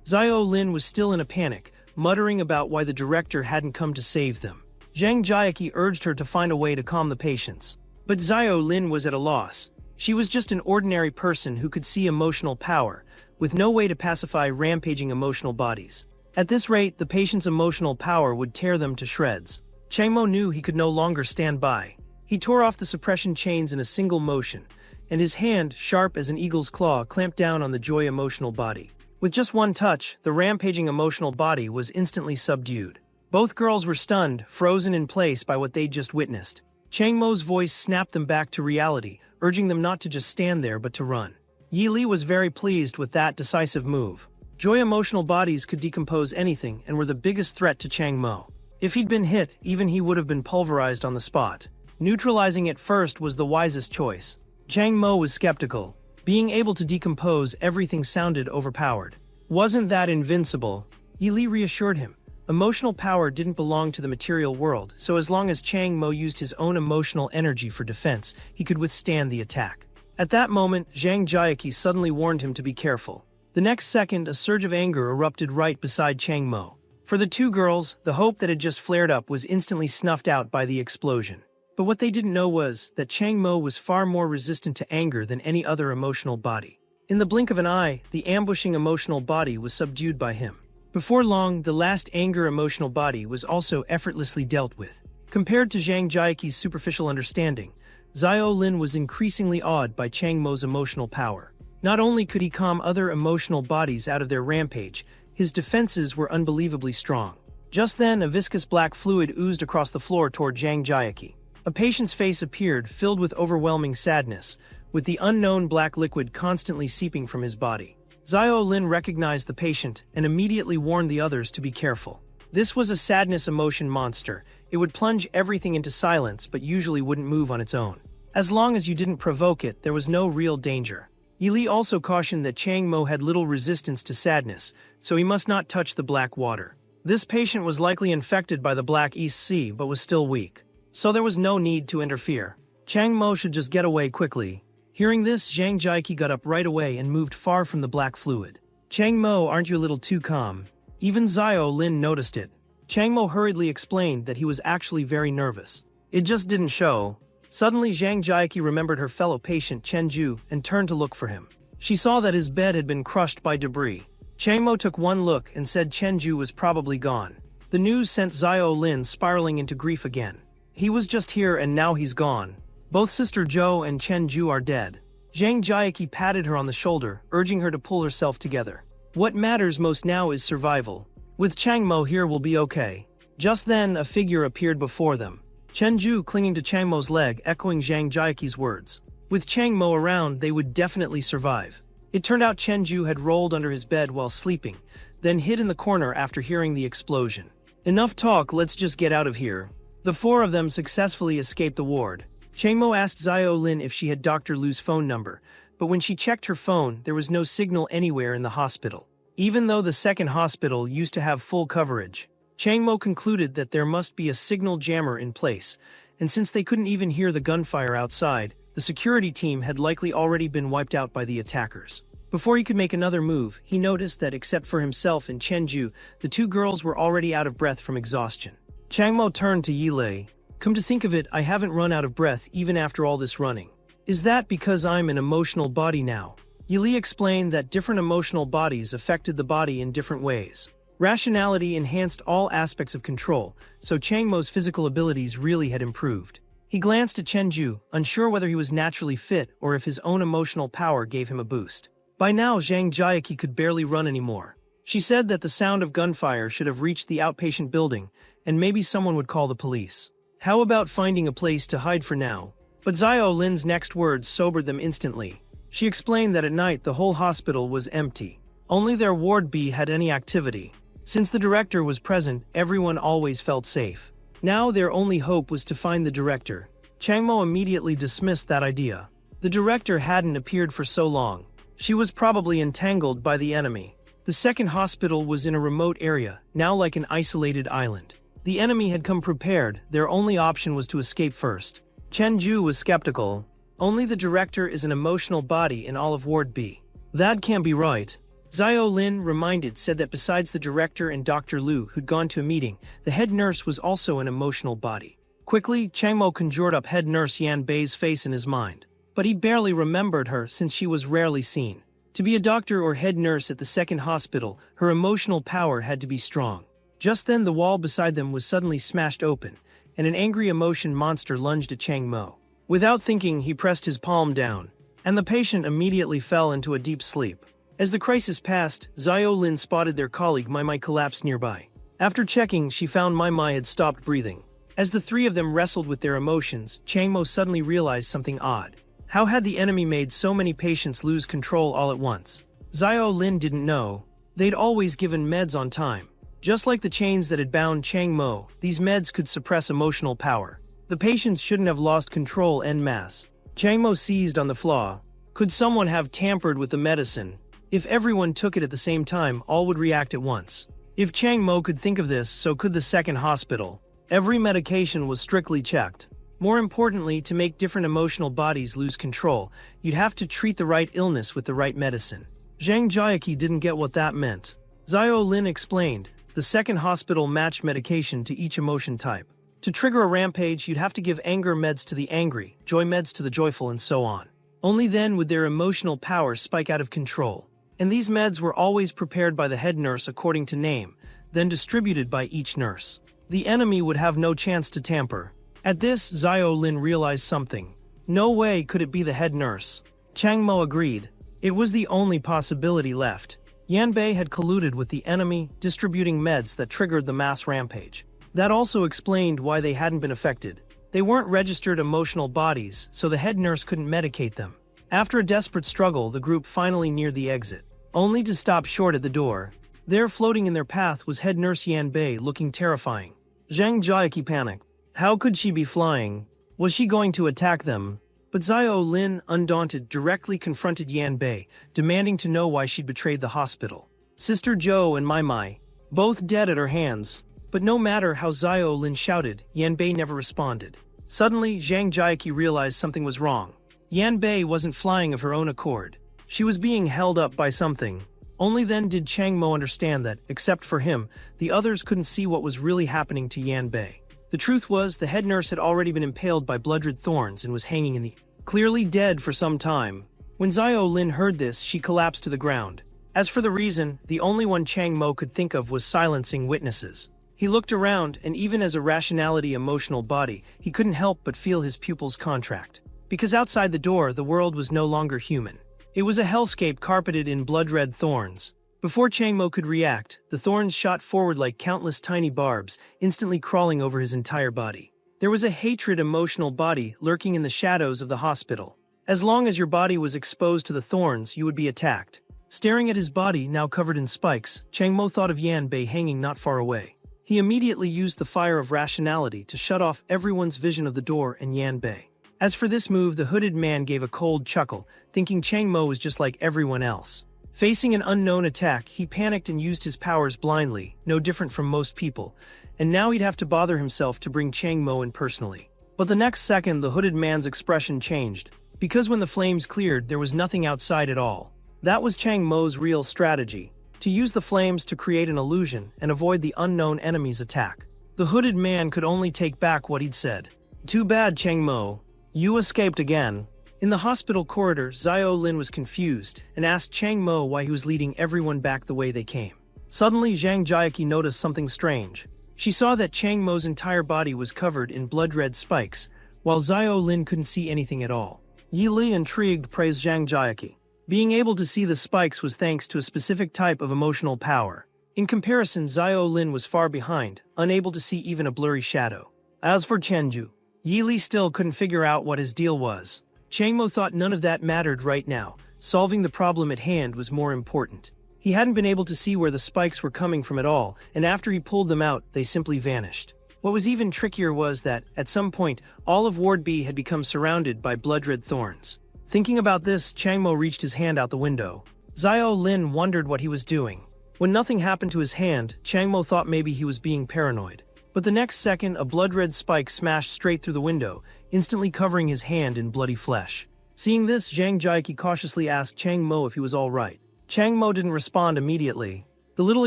Xiao Lin was still in a panic, muttering about why the director hadn't come to save them. Zhang Jiaqi urged her to find a way to calm the patients. But Xiao Lin was at a loss. She was just an ordinary person who could see emotional power, with no way to pacify rampaging emotional bodies. At this rate, the patient's emotional power would tear them to shreds. Chang Mo knew he could no longer stand by. He tore off the suppression chains in a single motion, and his hand, sharp as an eagle's claw, clamped down on the joy emotional body. With just one touch, the rampaging emotional body was instantly subdued. Both girls were stunned, frozen in place by what they'd just witnessed. Chang Mo's voice snapped them back to reality, urging them not to just stand there but to run. Yi Li was very pleased with that decisive move. Joy emotional bodies could decompose anything and were the biggest threat to Chang Mo. If he'd been hit, even he would have been pulverized on the spot. Neutralizing it first was the wisest choice. Chang Mo was skeptical. Being able to decompose everything sounded overpowered. Wasn't that invincible? Yi Li reassured him. Emotional power didn't belong to the material world, so as long as Chang Mo used his own emotional energy for defense, he could withstand the attack. At that moment, Zhang Jiaqi suddenly warned him to be careful. The next second, a surge of anger erupted right beside Chang Mo. For the two girls, the hope that had just flared up was instantly snuffed out by the explosion. But what they didn't know was that Chang Mo was far more resistant to anger than any other emotional body. In the blink of an eye, the ambushing emotional body was subdued by him. Before long, the last anger emotional body was also effortlessly dealt with. Compared to Zhang Jiaqi's superficial understanding, Xiao Lin was increasingly awed by Chang Mo's emotional power. Not only could he calm other emotional bodies out of their rampage, his defenses were unbelievably strong. Just then, a viscous black fluid oozed across the floor toward Zhang Jiaqi. A patient's face appeared, filled with overwhelming sadness, with the unknown black liquid constantly seeping from his body. Xiao Lin recognized the patient and immediately warned the others to be careful. This was a sadness emotion monster. It would plunge everything into silence but usually wouldn't move on its own. As long as you didn't provoke it, there was no real danger. Yili also cautioned that Chang Mo had little resistance to sadness, so he must not touch the black water. This patient was likely infected by the Black East Sea but was still weak, so there was no need to interfere. Chang Mo should just get away quickly. Hearing this, Zhang Jiaqi got up right away and moved far from the black fluid. Chang Mo, aren't you a little too calm? Even Xiao Lin noticed it. Chang Mo hurriedly explained that he was actually very nervous. It just didn't show. Suddenly, Zhang Jiaqi remembered her fellow patient Chen Ju and turned to look for him. She saw that his bed had been crushed by debris. Chang Mo took one look and said Chen Ju was probably gone. The news sent Xiao Lin spiraling into grief again. He was just here and now he's gone. Both Sister Zhou and Chen Ju are dead. Zhang Jiaqi patted her on the shoulder, urging her to pull herself together. What matters most now is survival. With Chang Mo here, we'll be okay. Just then, a figure appeared before them. Chen Ju clinging to Chang Mo's leg, echoing Zhang Jiaqi's words. With Chang Mo around, they would definitely survive. It turned out Chen Ju had rolled under his bed while sleeping, then hid in the corner after hearing the explosion. Enough talk, let's just get out of here. The four of them successfully escaped the ward. Chang Mo asked Xiao Lin if she had Dr. Lu's phone number, but when she checked her phone, there was no signal anywhere in the hospital. Even though the second hospital used to have full coverage, Chang Mo concluded that there must be a signal jammer in place, and since they couldn't even hear the gunfire outside, the security team had likely already been wiped out by the attackers. Before he could make another move, he noticed that except for himself and Chen Ju, the two girls were already out of breath from exhaustion. Chang Mo turned to Yilei. Come to think of it, I haven't run out of breath even after all this running. Is that because I'm an emotional body now? Yili explained that different emotional bodies affected the body in different ways. Rationality enhanced all aspects of control, so Chang Mo's physical abilities really had improved. He glanced at Chen Ju, unsure whether he was naturally fit or if his own emotional power gave him a boost. By now, Zhang Jiaqi could barely run anymore. She said that the sound of gunfire should have reached the outpatient building, and maybe someone would call the police. How about finding a place to hide for now? But Xiao Lin's next words sobered them instantly. She explained that at night the whole hospital was empty. Only their Ward B had any activity. Since the director was present, everyone always felt safe. Now their only hope was to find the director. Chang Mo immediately dismissed that idea. The director hadn't appeared for so long. She was probably entangled by the enemy. The second hospital was in a remote area, now like an isolated island. The enemy had come prepared, their only option was to escape first. Chen Ju was skeptical. Only the director is an emotional body in all of Ward B. That can't be right. Xiao Lin, reminded, said that besides the director and Dr. Lu, who'd gone to a meeting, the head nurse was also an emotional body. Quickly, Chang Mo conjured up head nurse Yan Bei's face in his mind. But he barely remembered her since she was rarely seen. To be a doctor or head nurse at the second hospital, her emotional power had to be strong. Just then the wall beside them was suddenly smashed open, and an angry emotion monster lunged at Chang Mo. Without thinking, he pressed his palm down, and the patient immediately fell into a deep sleep. As the crisis passed, Xiao Lin spotted their colleague Mai Mai collapse nearby. After checking, she found Mai Mai had stopped breathing. As the three of them wrestled with their emotions, Chang Mo suddenly realized something odd. How had the enemy made so many patients lose control all at once? Xiao Lin didn't know. They'd always given meds on time. Just like the chains that had bound Chang Mo, these meds could suppress emotional power. The patients shouldn't have lost control en masse. Chang Mo seized on the flaw. Could someone have tampered with the medicine? If everyone took it at the same time, all would react at once. If Chang Mo could think of this, so could the second hospital. Every medication was strictly checked. More importantly, to make different emotional bodies lose control, you'd have to treat the right illness with the right medicine. Zhang Jiaqi didn't get what that meant. Xiao Lin explained, The second hospital matched medication to each emotion type. To trigger a rampage, you'd have to give anger meds to the angry, joy meds to the joyful, and so on. Only then would their emotional power spike out of control. And these meds were always prepared by the head nurse according to name, then distributed by each nurse. The enemy would have no chance to tamper. At this, Xiao Lin realized something. No way could it be the head nurse. Chang Mo agreed. It was the only possibility left. Yan Bei had colluded with the enemy, distributing meds that triggered the mass rampage. That also explained why they hadn't been affected. They weren't registered emotional bodies, so the head nurse couldn't medicate them. After a desperate struggle, the group finally neared the exit, only to stop short at the door. There, floating in their path, was head nurse Yan Bei, looking terrifying. Zhang Jiaqi panicked. How could she be flying? Was she going to attack them? But Xiao Lin, undaunted, directly confronted Yan Bei, demanding to know why she'd betrayed the hospital. Sister Zhou and Mai Mai, both dead at her hands. But no matter how Xiao Lin shouted, Yan Bei never responded. Suddenly, Zhang Jiaqi realized something was wrong. Yan Bei wasn't flying of her own accord. She was being held up by something. Only then did Chang Mo understand that, except for him, the others couldn't see what was really happening to Yan Bei. The truth was, the head nurse had already been impaled by blood-red thorns and was hanging in the clearly dead for some time. When Xiao Lin heard this, she collapsed to the ground. As for the reason, the only one Chang Mo could think of was silencing witnesses. He looked around, and even as a rationality emotional body, he couldn't help but feel his pupils contract. Because outside the door, the world was no longer human. It was a hellscape carpeted in blood-red thorns. Before Chang Mo could react, the thorns shot forward like countless tiny barbs, instantly crawling over his entire body. There was a hatred emotional body lurking in the shadows of the hospital. As long as your body was exposed to the thorns, you would be attacked. Staring at his body, now covered in spikes, Chang Mo thought of Yan Bei hanging not far away. He immediately used the fire of rationality to shut off everyone's vision of the door and Yan Bei. As for this move, the hooded man gave a cold chuckle, thinking Chang Mo was just like everyone else. Facing an unknown attack, he panicked and used his powers blindly, no different from most people, and now he'd have to bother himself to bring Chang Mo in personally. But the next second, the hooded man's expression changed, because when the flames cleared, there was nothing outside at all. That was Chang Mo's real strategy, to use the flames to create an illusion and avoid the unknown enemy's attack. The hooded man could only take back what he'd said. Too bad, Chang Mo. You escaped again. In the hospital corridor, Xiao Lin was confused and asked Chang Mo why he was leading everyone back the way they came. Suddenly, Zhang Jiaqi noticed something strange. She saw that Chang Mo's entire body was covered in blood-red spikes, while Xiao Lin couldn't see anything at all. Yi Li, intrigued, praised Zhang Jiaqi. Being able to see the spikes was thanks to a specific type of emotional power. In comparison, Xiao Lin was far behind, unable to see even a blurry shadow. As for Chenju, Yi Li still couldn't figure out what his deal was. Chang Mo thought none of that mattered right now. Solving the problem at hand was more important. He hadn't been able to see where the spikes were coming from at all, and after he pulled them out, they simply vanished. What was even trickier was that, at some point, all of Ward B had become surrounded by blood-red thorns. Thinking about this, Chang Mo reached his hand out the window. Xiao Lin wondered what he was doing. When nothing happened to his hand, Chang Mo thought maybe he was being paranoid. But the next second, a blood-red spike smashed straight through the window, instantly covering his hand in bloody flesh. Seeing this, Zhang Jiaqi cautiously asked Chang Mo if he was all right. Chang Mo didn't respond immediately. The little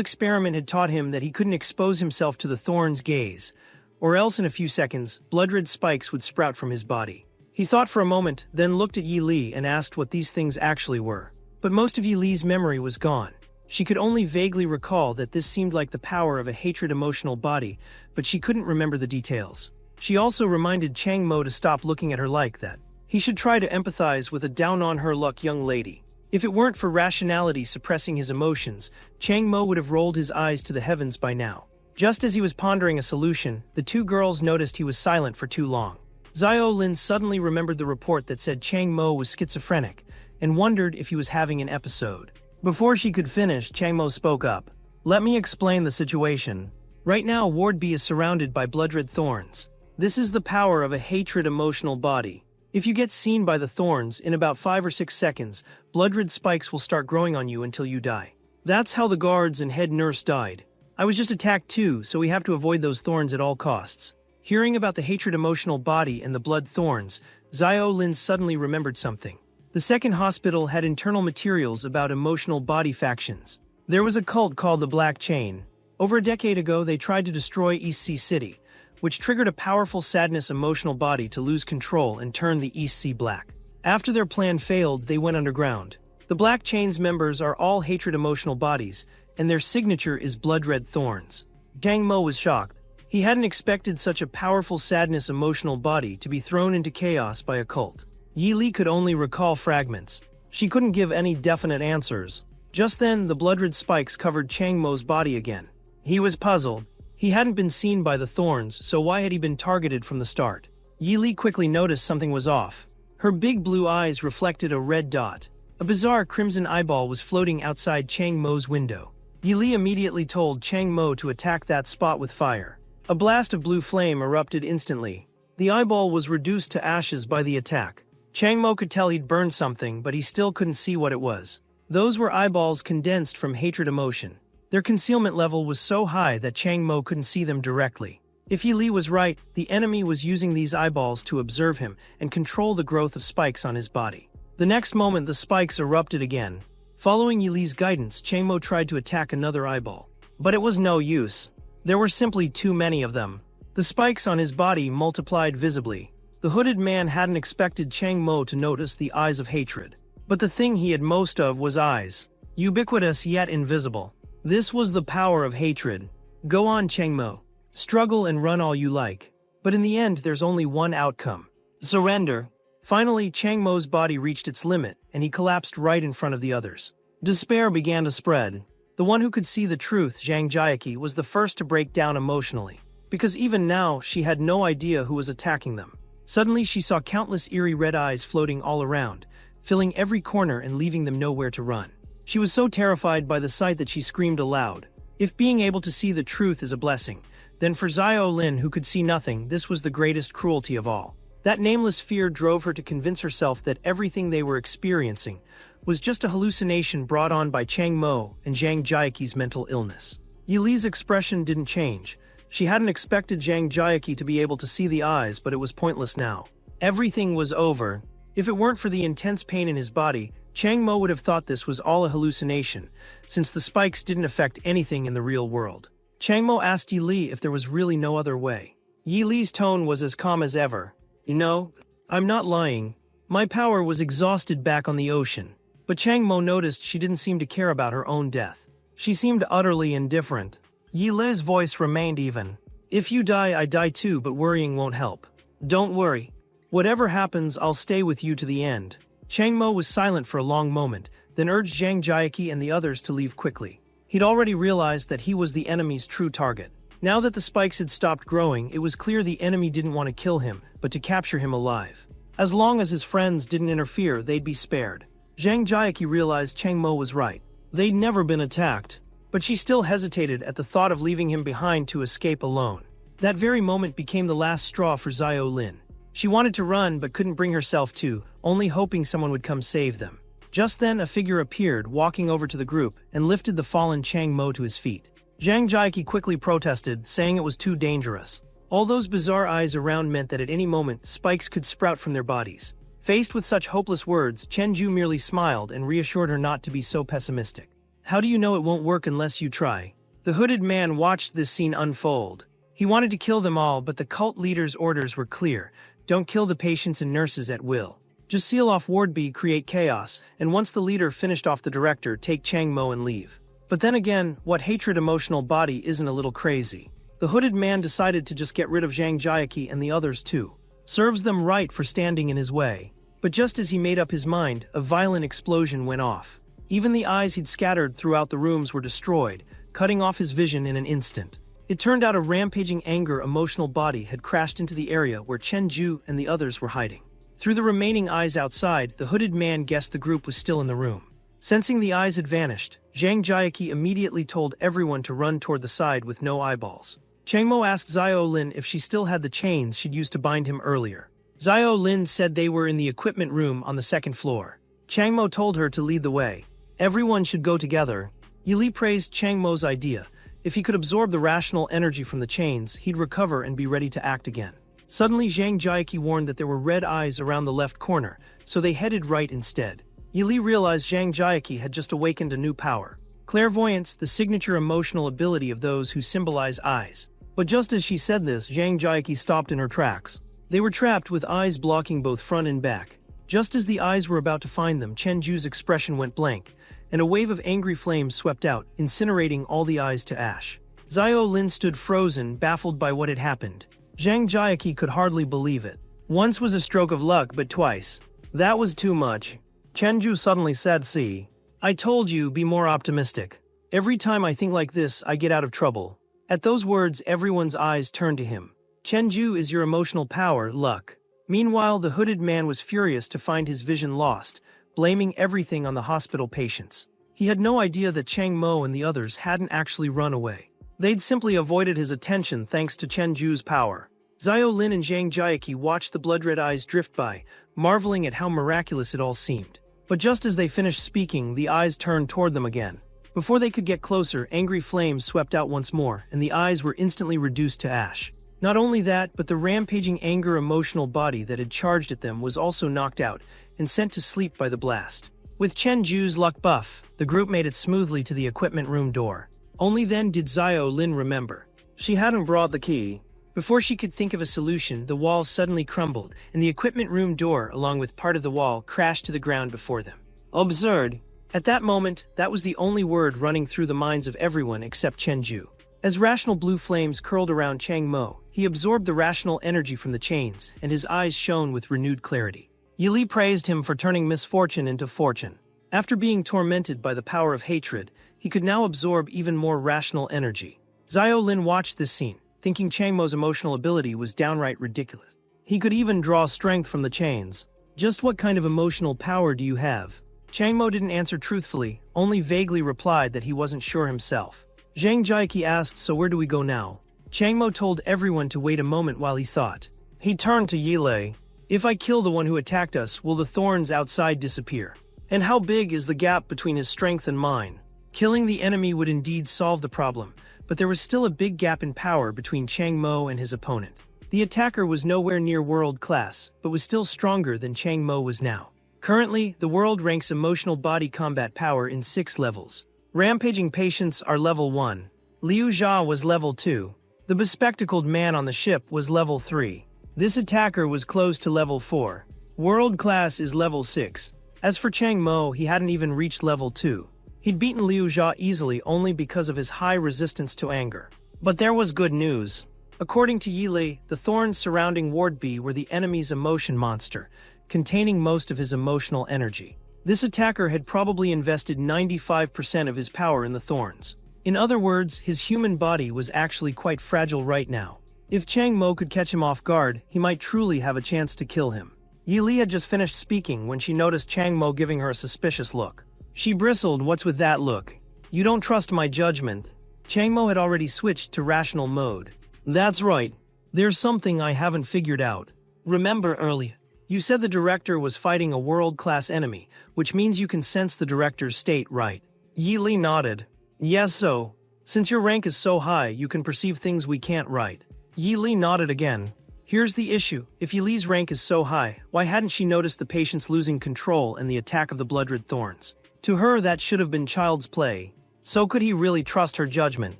experiment had taught him that he couldn't expose himself to the thorn's gaze, or else in a few seconds, blood-red spikes would sprout from his body. He thought for a moment, then looked at Yi Li and asked what these things actually were. But most of Yi Li's memory was gone. She could only vaguely recall that this seemed like the power of a hatred emotional body, but she couldn't remember the details. She also reminded Chang Mo to stop looking at her like that. He should try to empathize with a down-on-her-luck young lady. If it weren't for rationality suppressing his emotions, Chang Mo would have rolled his eyes to the heavens by now. Just as he was pondering a solution, the two girls noticed he was silent for too long. Xiao Lin suddenly remembered the report that said Chang Mo was schizophrenic, and wondered if he was having an episode. Before she could finish, Chang Mo spoke up. Let me explain the situation. Right now, Ward B is surrounded by blood-red thorns. This is the power of a hatred emotional body. If you get seen by the thorns, in about 5 or 6 seconds, blood-red spikes will start growing on you until you die. That's how the guards and head nurse died. I was just attacked too, so we have to avoid those thorns at all costs. Hearing about the hatred emotional body and the blood thorns, Xiao Lin suddenly remembered something. The second hospital had internal materials about emotional body factions. There was a cult called the Black Chain. Over a decade ago, they tried to destroy East Sea City, which triggered a powerful sadness emotional body to lose control and turn the East Sea black. After their plan failed, they went underground. The Black Chain's members are all hatred emotional bodies, and their signature is blood-red thorns. Jang Mo was shocked. He hadn't expected such a powerful sadness emotional body to be thrown into chaos by a cult. Yi Li could only recall fragments. She couldn't give any definite answers. Just then, the blood-red spikes covered Chang Mo's body again. He was puzzled. He hadn't been seen by the thorns, so why had he been targeted from the start? Yi Li quickly noticed something was off. Her big blue eyes reflected a red dot. A bizarre crimson eyeball was floating outside Chang Mo's window. Yi Li immediately told Chang Mo to attack that spot with fire. A blast of blue flame erupted instantly. The eyeball was reduced to ashes by the attack. Chang Mo could tell he'd burned something, but he still couldn't see what it was. Those were eyeballs condensed from hatred emotion. Their concealment level was so high that Chang Mo couldn't see them directly. If Yi Li was right, the enemy was using these eyeballs to observe him and control the growth of spikes on his body. The next moment, the spikes erupted again. Following Yi Li's guidance, Chang Mo tried to attack another eyeball. But it was no use. There were simply too many of them. The spikes on his body multiplied visibly. The hooded man hadn't expected Chang Mo to notice the eyes of hatred. But the thing he had most of was eyes. Ubiquitous yet invisible. This was the power of hatred. Go on, Chang Mo. Struggle and run all you like. But in the end, there's only one outcome. Surrender. Finally, Chang Mo's body reached its limit, and he collapsed right in front of the others. Despair began to spread. The one who could see the truth, Zhang Jiaqi, was the first to break down emotionally. Because even now, she had no idea who was attacking them. Suddenly, she saw countless eerie red eyes floating all around, filling every corner and leaving them nowhere to run. She was so terrified by the sight that she screamed aloud. If being able to see the truth is a blessing, then for Xiao Lin, who could see nothing, this was the greatest cruelty of all. That nameless fear drove her to convince herself that everything they were experiencing was just a hallucination brought on by Chang Mo and Zhang Jiaqi's mental illness. Yi Li's expression didn't change. She hadn't expected Zhang Jiaqi to be able to see the eyes, but it was pointless now. Everything was over. If it weren't for the intense pain in his body, Chang Mo would have thought this was all a hallucination, since the spikes didn't affect anything in the real world. Chang Mo asked Yi Li if there was really no other way. Yi Li's tone was as calm as ever. You know, I'm not lying. My power was exhausted back on the ocean. But Chang Mo noticed she didn't seem to care about her own death. She seemed utterly indifferent. Yi Li's voice remained even. If you die, I die too, but worrying won't help. Don't worry. Whatever happens, I'll stay with you to the end. Chang Mo was silent for a long moment, then urged Zhang Jiaqi and the others to leave quickly. He'd already realized that he was the enemy's true target. Now that the spikes had stopped growing, it was clear the enemy didn't want to kill him, but to capture him alive. As long as his friends didn't interfere, they'd be spared. Zhang Jiaqi realized Chang Mo was right. They'd never been attacked, but she still hesitated at the thought of leaving him behind to escape alone. That very moment became the last straw for Xiao Lin. She wanted to run but couldn't bring herself to, only hoping someone would come save them. Just then, a figure appeared, walking over to the group, and lifted the fallen Chang Mo to his feet. Zhang Jiaqi quickly protested, saying it was too dangerous. All those bizarre eyes around meant that at any moment, spikes could sprout from their bodies. Faced with such hopeless words, Chen Ju merely smiled and reassured her not to be so pessimistic. How do you know it won't work unless you try? The hooded man watched this scene unfold. He wanted to kill them all, but the cult leader's orders were clear. Don't kill the patients and nurses at will. Just seal off Ward B, create chaos, and once the leader finished off the director, take Chang Mo and leave. But then again, what hatred emotional body isn't a little crazy? The hooded man decided to just get rid of Zhang Jiaqi and the others too. Serves them right for standing in his way. But just as he made up his mind, a violent explosion went off. Even the eyes he'd scattered throughout the rooms were destroyed, cutting off his vision in an instant. It turned out a rampaging anger emotional body had crashed into the area where Chen Ju and the others were hiding. Through the remaining eyes outside, the hooded man guessed the group was still in the room. Sensing the eyes had vanished, Zhang Jiaqi immediately told everyone to run toward the side with no eyeballs. Chang Mo asked Xiao Lin if she still had the chains she'd used to bind him earlier. Xiao Lin said they were in the equipment room on the second floor. Chang Mo told her to lead the way. Everyone should go together. Yi Li praised Chang Mo's idea. If he could absorb the rational energy from the chains, he'd recover and be ready to act again. Suddenly, Zhang Jiaqi warned that there were red eyes around the left corner, so they headed right instead. Yi Li realized Zhang Jiaqi had just awakened a new power. Clairvoyance, the signature emotional ability of those who symbolize eyes. But just as she said this, Zhang Jiaqi stopped in her tracks. They were trapped with eyes blocking both front and back. Just as the eyes were about to find them, Chen Ju's expression went blank, and a wave of angry flames swept out, incinerating all the eyes to ash. Xiao Lin stood frozen, baffled by what had happened. Zhang Jiaqi could hardly believe it. Once was a stroke of luck, but twice. That was too much. Chen Ju suddenly said, "See, I told you, be more optimistic. Every time I think like this, I get out of trouble." At those words, everyone's eyes turned to him. Chen Ju is your emotional power, luck. Meanwhile, the hooded man was furious to find his vision lost, blaming everything on the hospital patients. He had no idea that Chang Mo and the others hadn't actually run away. They'd simply avoided his attention thanks to Chen Ju's power. Xiao Lin and Zhang Jiaqi watched the blood-red eyes drift by, marveling at how miraculous it all seemed. But just as they finished speaking, the eyes turned toward them again. Before they could get closer, angry flames swept out once more, and the eyes were instantly reduced to ash. Not only that, but the rampaging anger emotional body that had charged at them was also knocked out and sent to sleep by the blast. With Chen Ju's luck buff, the group made it smoothly to the equipment room door. Only then did Xiao Lin remember. She hadn't brought the key. Before she could think of a solution, the wall suddenly crumbled, and the equipment room door, along with part of the wall, crashed to the ground before them. Absurd. At that moment, that was the only word running through the minds of everyone except Chen Ju. As rational blue flames curled around Chang Mo, he absorbed the rational energy from the chains, and his eyes shone with renewed clarity. Yi Li praised him for turning misfortune into fortune. After being tormented by the power of hatred, he could now absorb even more rational energy. Xiao Lin watched this scene, thinking Chang Mo's emotional ability was downright ridiculous. He could even draw strength from the chains. Just what kind of emotional power do you have? Chang Mo didn't answer truthfully, only vaguely replied that he wasn't sure himself. Zhang Jiaqi asked, "So where do we go now?" Chang Mo told everyone to wait a moment while he thought. He turned to Yi Li. "If I kill the one who attacked us, will the thorns outside disappear? And how big is the gap between his strength and mine?" Killing the enemy would indeed solve the problem, but there was still a big gap in power between Chang Mo and his opponent. The attacker was nowhere near world class, but was still stronger than Chang Mo was now. Currently, the world ranks emotional body combat power in 6 levels. Rampaging patients are level 1. Liu Jia was level 2. The bespectacled man on the ship was level 3. This attacker was close to level 4. World class is level 6. As for Chang Mo, he hadn't even reached level 2. He'd beaten Liu Jia easily only because of his high resistance to anger. But there was good news. According to Yi Li, the thorns surrounding Ward B were the enemy's emotion monster, containing most of his emotional energy. This attacker had probably invested 95% of his power in the thorns. In other words, his human body was actually quite fragile right now. If Chang Mo could catch him off guard, he might truly have a chance to kill him. Yi Li had just finished speaking when she noticed Chang Mo giving her a suspicious look. She bristled. "What's with that look? You don't trust my judgment?" Chang Mo had already switched to rational mode. "That's right. There's something I haven't figured out. Remember earlier, you said the director was fighting a world-class enemy, which means you can sense the director's state, right?" Yi Li nodded. "Yes, so. Since your rank is so high, you can perceive things we can't, right?" Yi Li nodded again. "Here's the issue. If Yi Li's rank is so high, why hadn't she noticed the patients losing control and the attack of the blood-red thorns? To her, that should have been child's play. So could he really trust her judgment?"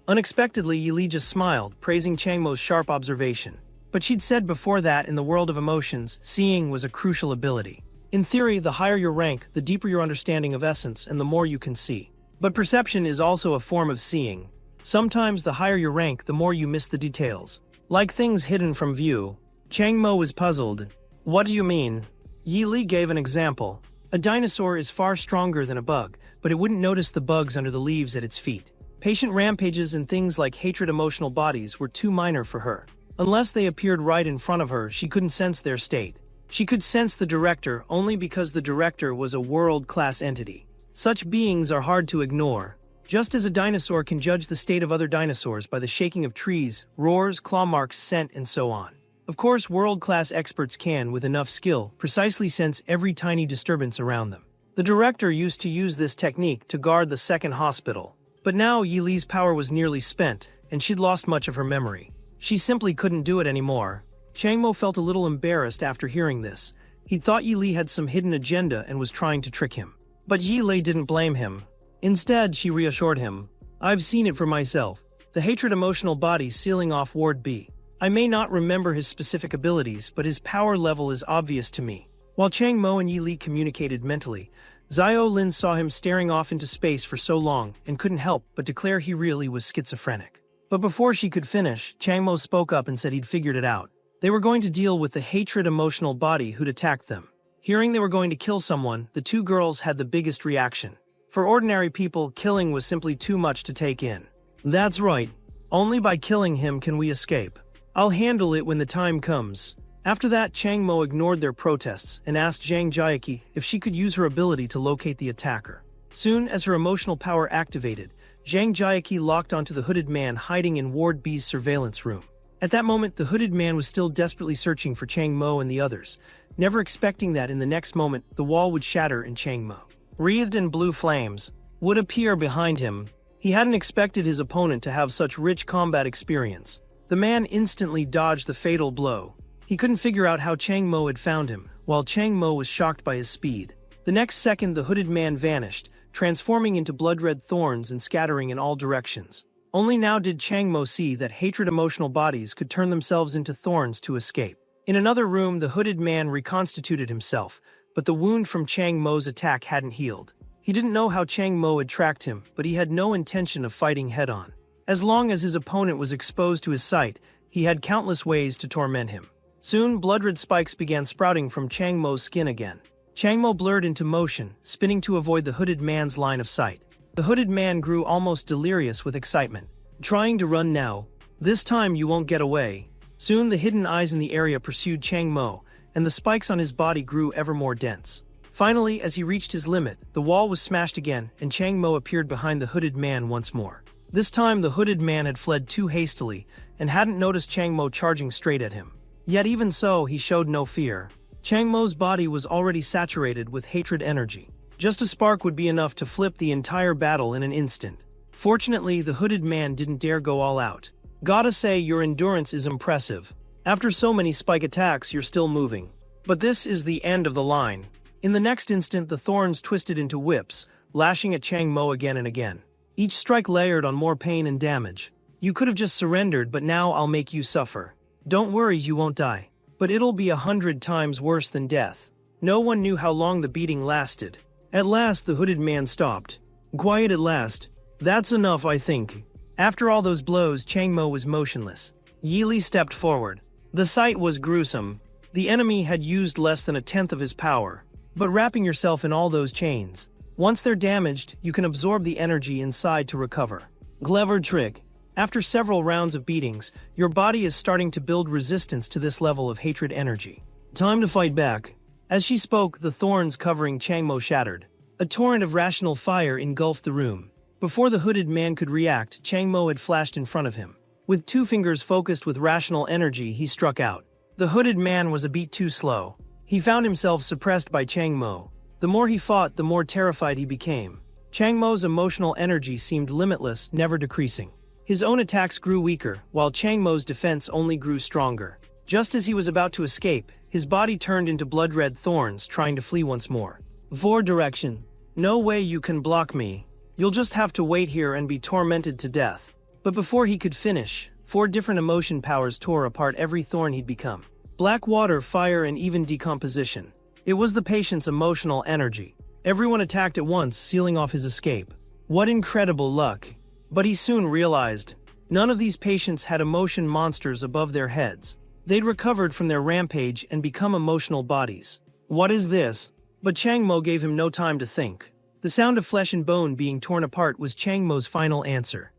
Unexpectedly, Yi Li just smiled, praising Chang Mo's sharp observation. But she'd said before that in the world of emotions, seeing was a crucial ability. In theory, the higher your rank, the deeper your understanding of essence and the more you can see. But perception is also a form of seeing. Sometimes the higher your rank, the more you miss the details. Like things hidden from view. Chang Mo was puzzled. "What do you mean?" Yi Li gave an example. A dinosaur is far stronger than a bug, but it wouldn't notice the bugs under the leaves at its feet. Patient rampages and things like hatred emotional bodies were too minor for her. Unless they appeared right in front of her, she couldn't sense their state. She could sense the director only because the director was a world-class entity. Such beings are hard to ignore. Just as a dinosaur can judge the state of other dinosaurs by the shaking of trees, roars, claw marks, scent, and so on. Of course, world-class experts can, with enough skill, precisely sense every tiny disturbance around them. The director used to use this technique to guard the second hospital. But now Yi Li's power was nearly spent, and she'd lost much of her memory. She simply couldn't do it anymore. Chang Mo felt a little embarrassed after hearing this. He'd thought Yi Li had some hidden agenda and was trying to trick him. But Yi Li didn't blame him. Instead, she reassured him. I've seen it for myself. The hatred emotional body sealing off Ward B. I may not remember his specific abilities, but his power level is obvious to me. While Chang Mo and Yi Li communicated mentally, Xiao Lin saw him staring off into space for so long and couldn't help but declare he really was schizophrenic. But before she could finish, Chang Mo spoke up and said he'd figured it out. They were going to deal with the hatred emotional body who'd attacked them. Hearing they were going to kill someone, the two girls had the biggest reaction. For ordinary people, killing was simply too much to take in. That's right. Only by killing him can we escape. I'll handle it when the time comes. After that, Chang Mo ignored their protests and asked Zhang Jiaqi if she could use her ability to locate the attacker. Soon as her emotional power activated, Zhang Jiaqi locked onto the hooded man hiding in Ward B's surveillance room. At that moment, the hooded man was still desperately searching for Chang Mo and the others, never expecting that in the next moment the wall would shatter and Chang Mo, wreathed in blue flames, would appear behind him. He hadn't expected his opponent to have such rich combat experience. The man instantly dodged the fatal blow. He couldn't figure out how Chang Mo had found him, while Chang Mo was shocked by his speed. The next second, the hooded man vanished, transforming into blood-red thorns and scattering in all directions. Only now did Chang Mo see that hatred emotional bodies could turn themselves into thorns to escape. In another room, the hooded man reconstituted himself, but the wound from Chang Mo's attack hadn't healed. He didn't know how Chang Mo had tracked him, but he had no intention of fighting head-on. As long as his opponent was exposed to his sight, he had countless ways to torment him. Soon, blood-red spikes began sprouting from Chang Mo's skin again. Chang Mo blurred into motion, spinning to avoid the hooded man's line of sight. The hooded man grew almost delirious with excitement. Trying to run now. This time you won't get away. Soon the hidden eyes in the area pursued Chang Mo, and the spikes on his body grew ever more dense. Finally, as he reached his limit, the wall was smashed again, and Chang Mo appeared behind the hooded man once more. This time the hooded man had fled too hastily, and hadn't noticed Chang Mo charging straight at him. Yet even so, he showed no fear. Chang Mo's body was already saturated with hatred energy. Just a spark would be enough to flip the entire battle in an instant. Fortunately, the hooded man didn't dare go all out. Gotta say, your endurance is impressive. After so many spike attacks, you're still moving. But this is the end of the line. In the next instant, the thorns twisted into whips, lashing at Chang Mo again and again. Each strike layered on more pain and damage. You could have just surrendered, but now I'll make you suffer. Don't worry, you won't die. But it'll be 100 times worse than death. No one knew how long the beating lasted. At last, the hooded man stopped. Quiet at last. That's enough, I think. After all those blows, Chang Mo was motionless. Yi Li stepped forward. The sight was gruesome. The enemy had used less than a tenth of his power. But wrapping yourself in all those chains. Once they're damaged, you can absorb the energy inside to recover. Clever trick. After several rounds of beatings, your body is starting to build resistance to this level of hatred energy. Time to fight back. As she spoke, the thorns covering Chang Mo shattered. A torrent of rational fire engulfed the room. Before the hooded man could react, Chang Mo had flashed in front of him. With two fingers focused with rational energy, he struck out. The hooded man was a beat too slow. He found himself suppressed by Chang Mo. The more he fought, the more terrified he became. Chang Mo's emotional energy seemed limitless, never decreasing. His own attacks grew weaker, while Chang Mo's defense only grew stronger. Just as he was about to escape, his body turned into blood-red thorns, trying to flee once more. Vor direction. No way you can block me. You'll just have to wait here and be tormented to death. But before he could finish, 4 different emotion powers tore apart every thorn he'd become. Black water, fire, and even decomposition. It was the patient's emotional energy. Everyone attacked at once, sealing off his escape. What incredible luck. But he soon realized, none of these patients had emotion monsters above their heads. They'd recovered from their rampage and become emotional bodies. What is this? But Chang Mo gave him no time to think. The sound of flesh and bone being torn apart was Chang Mo's final answer.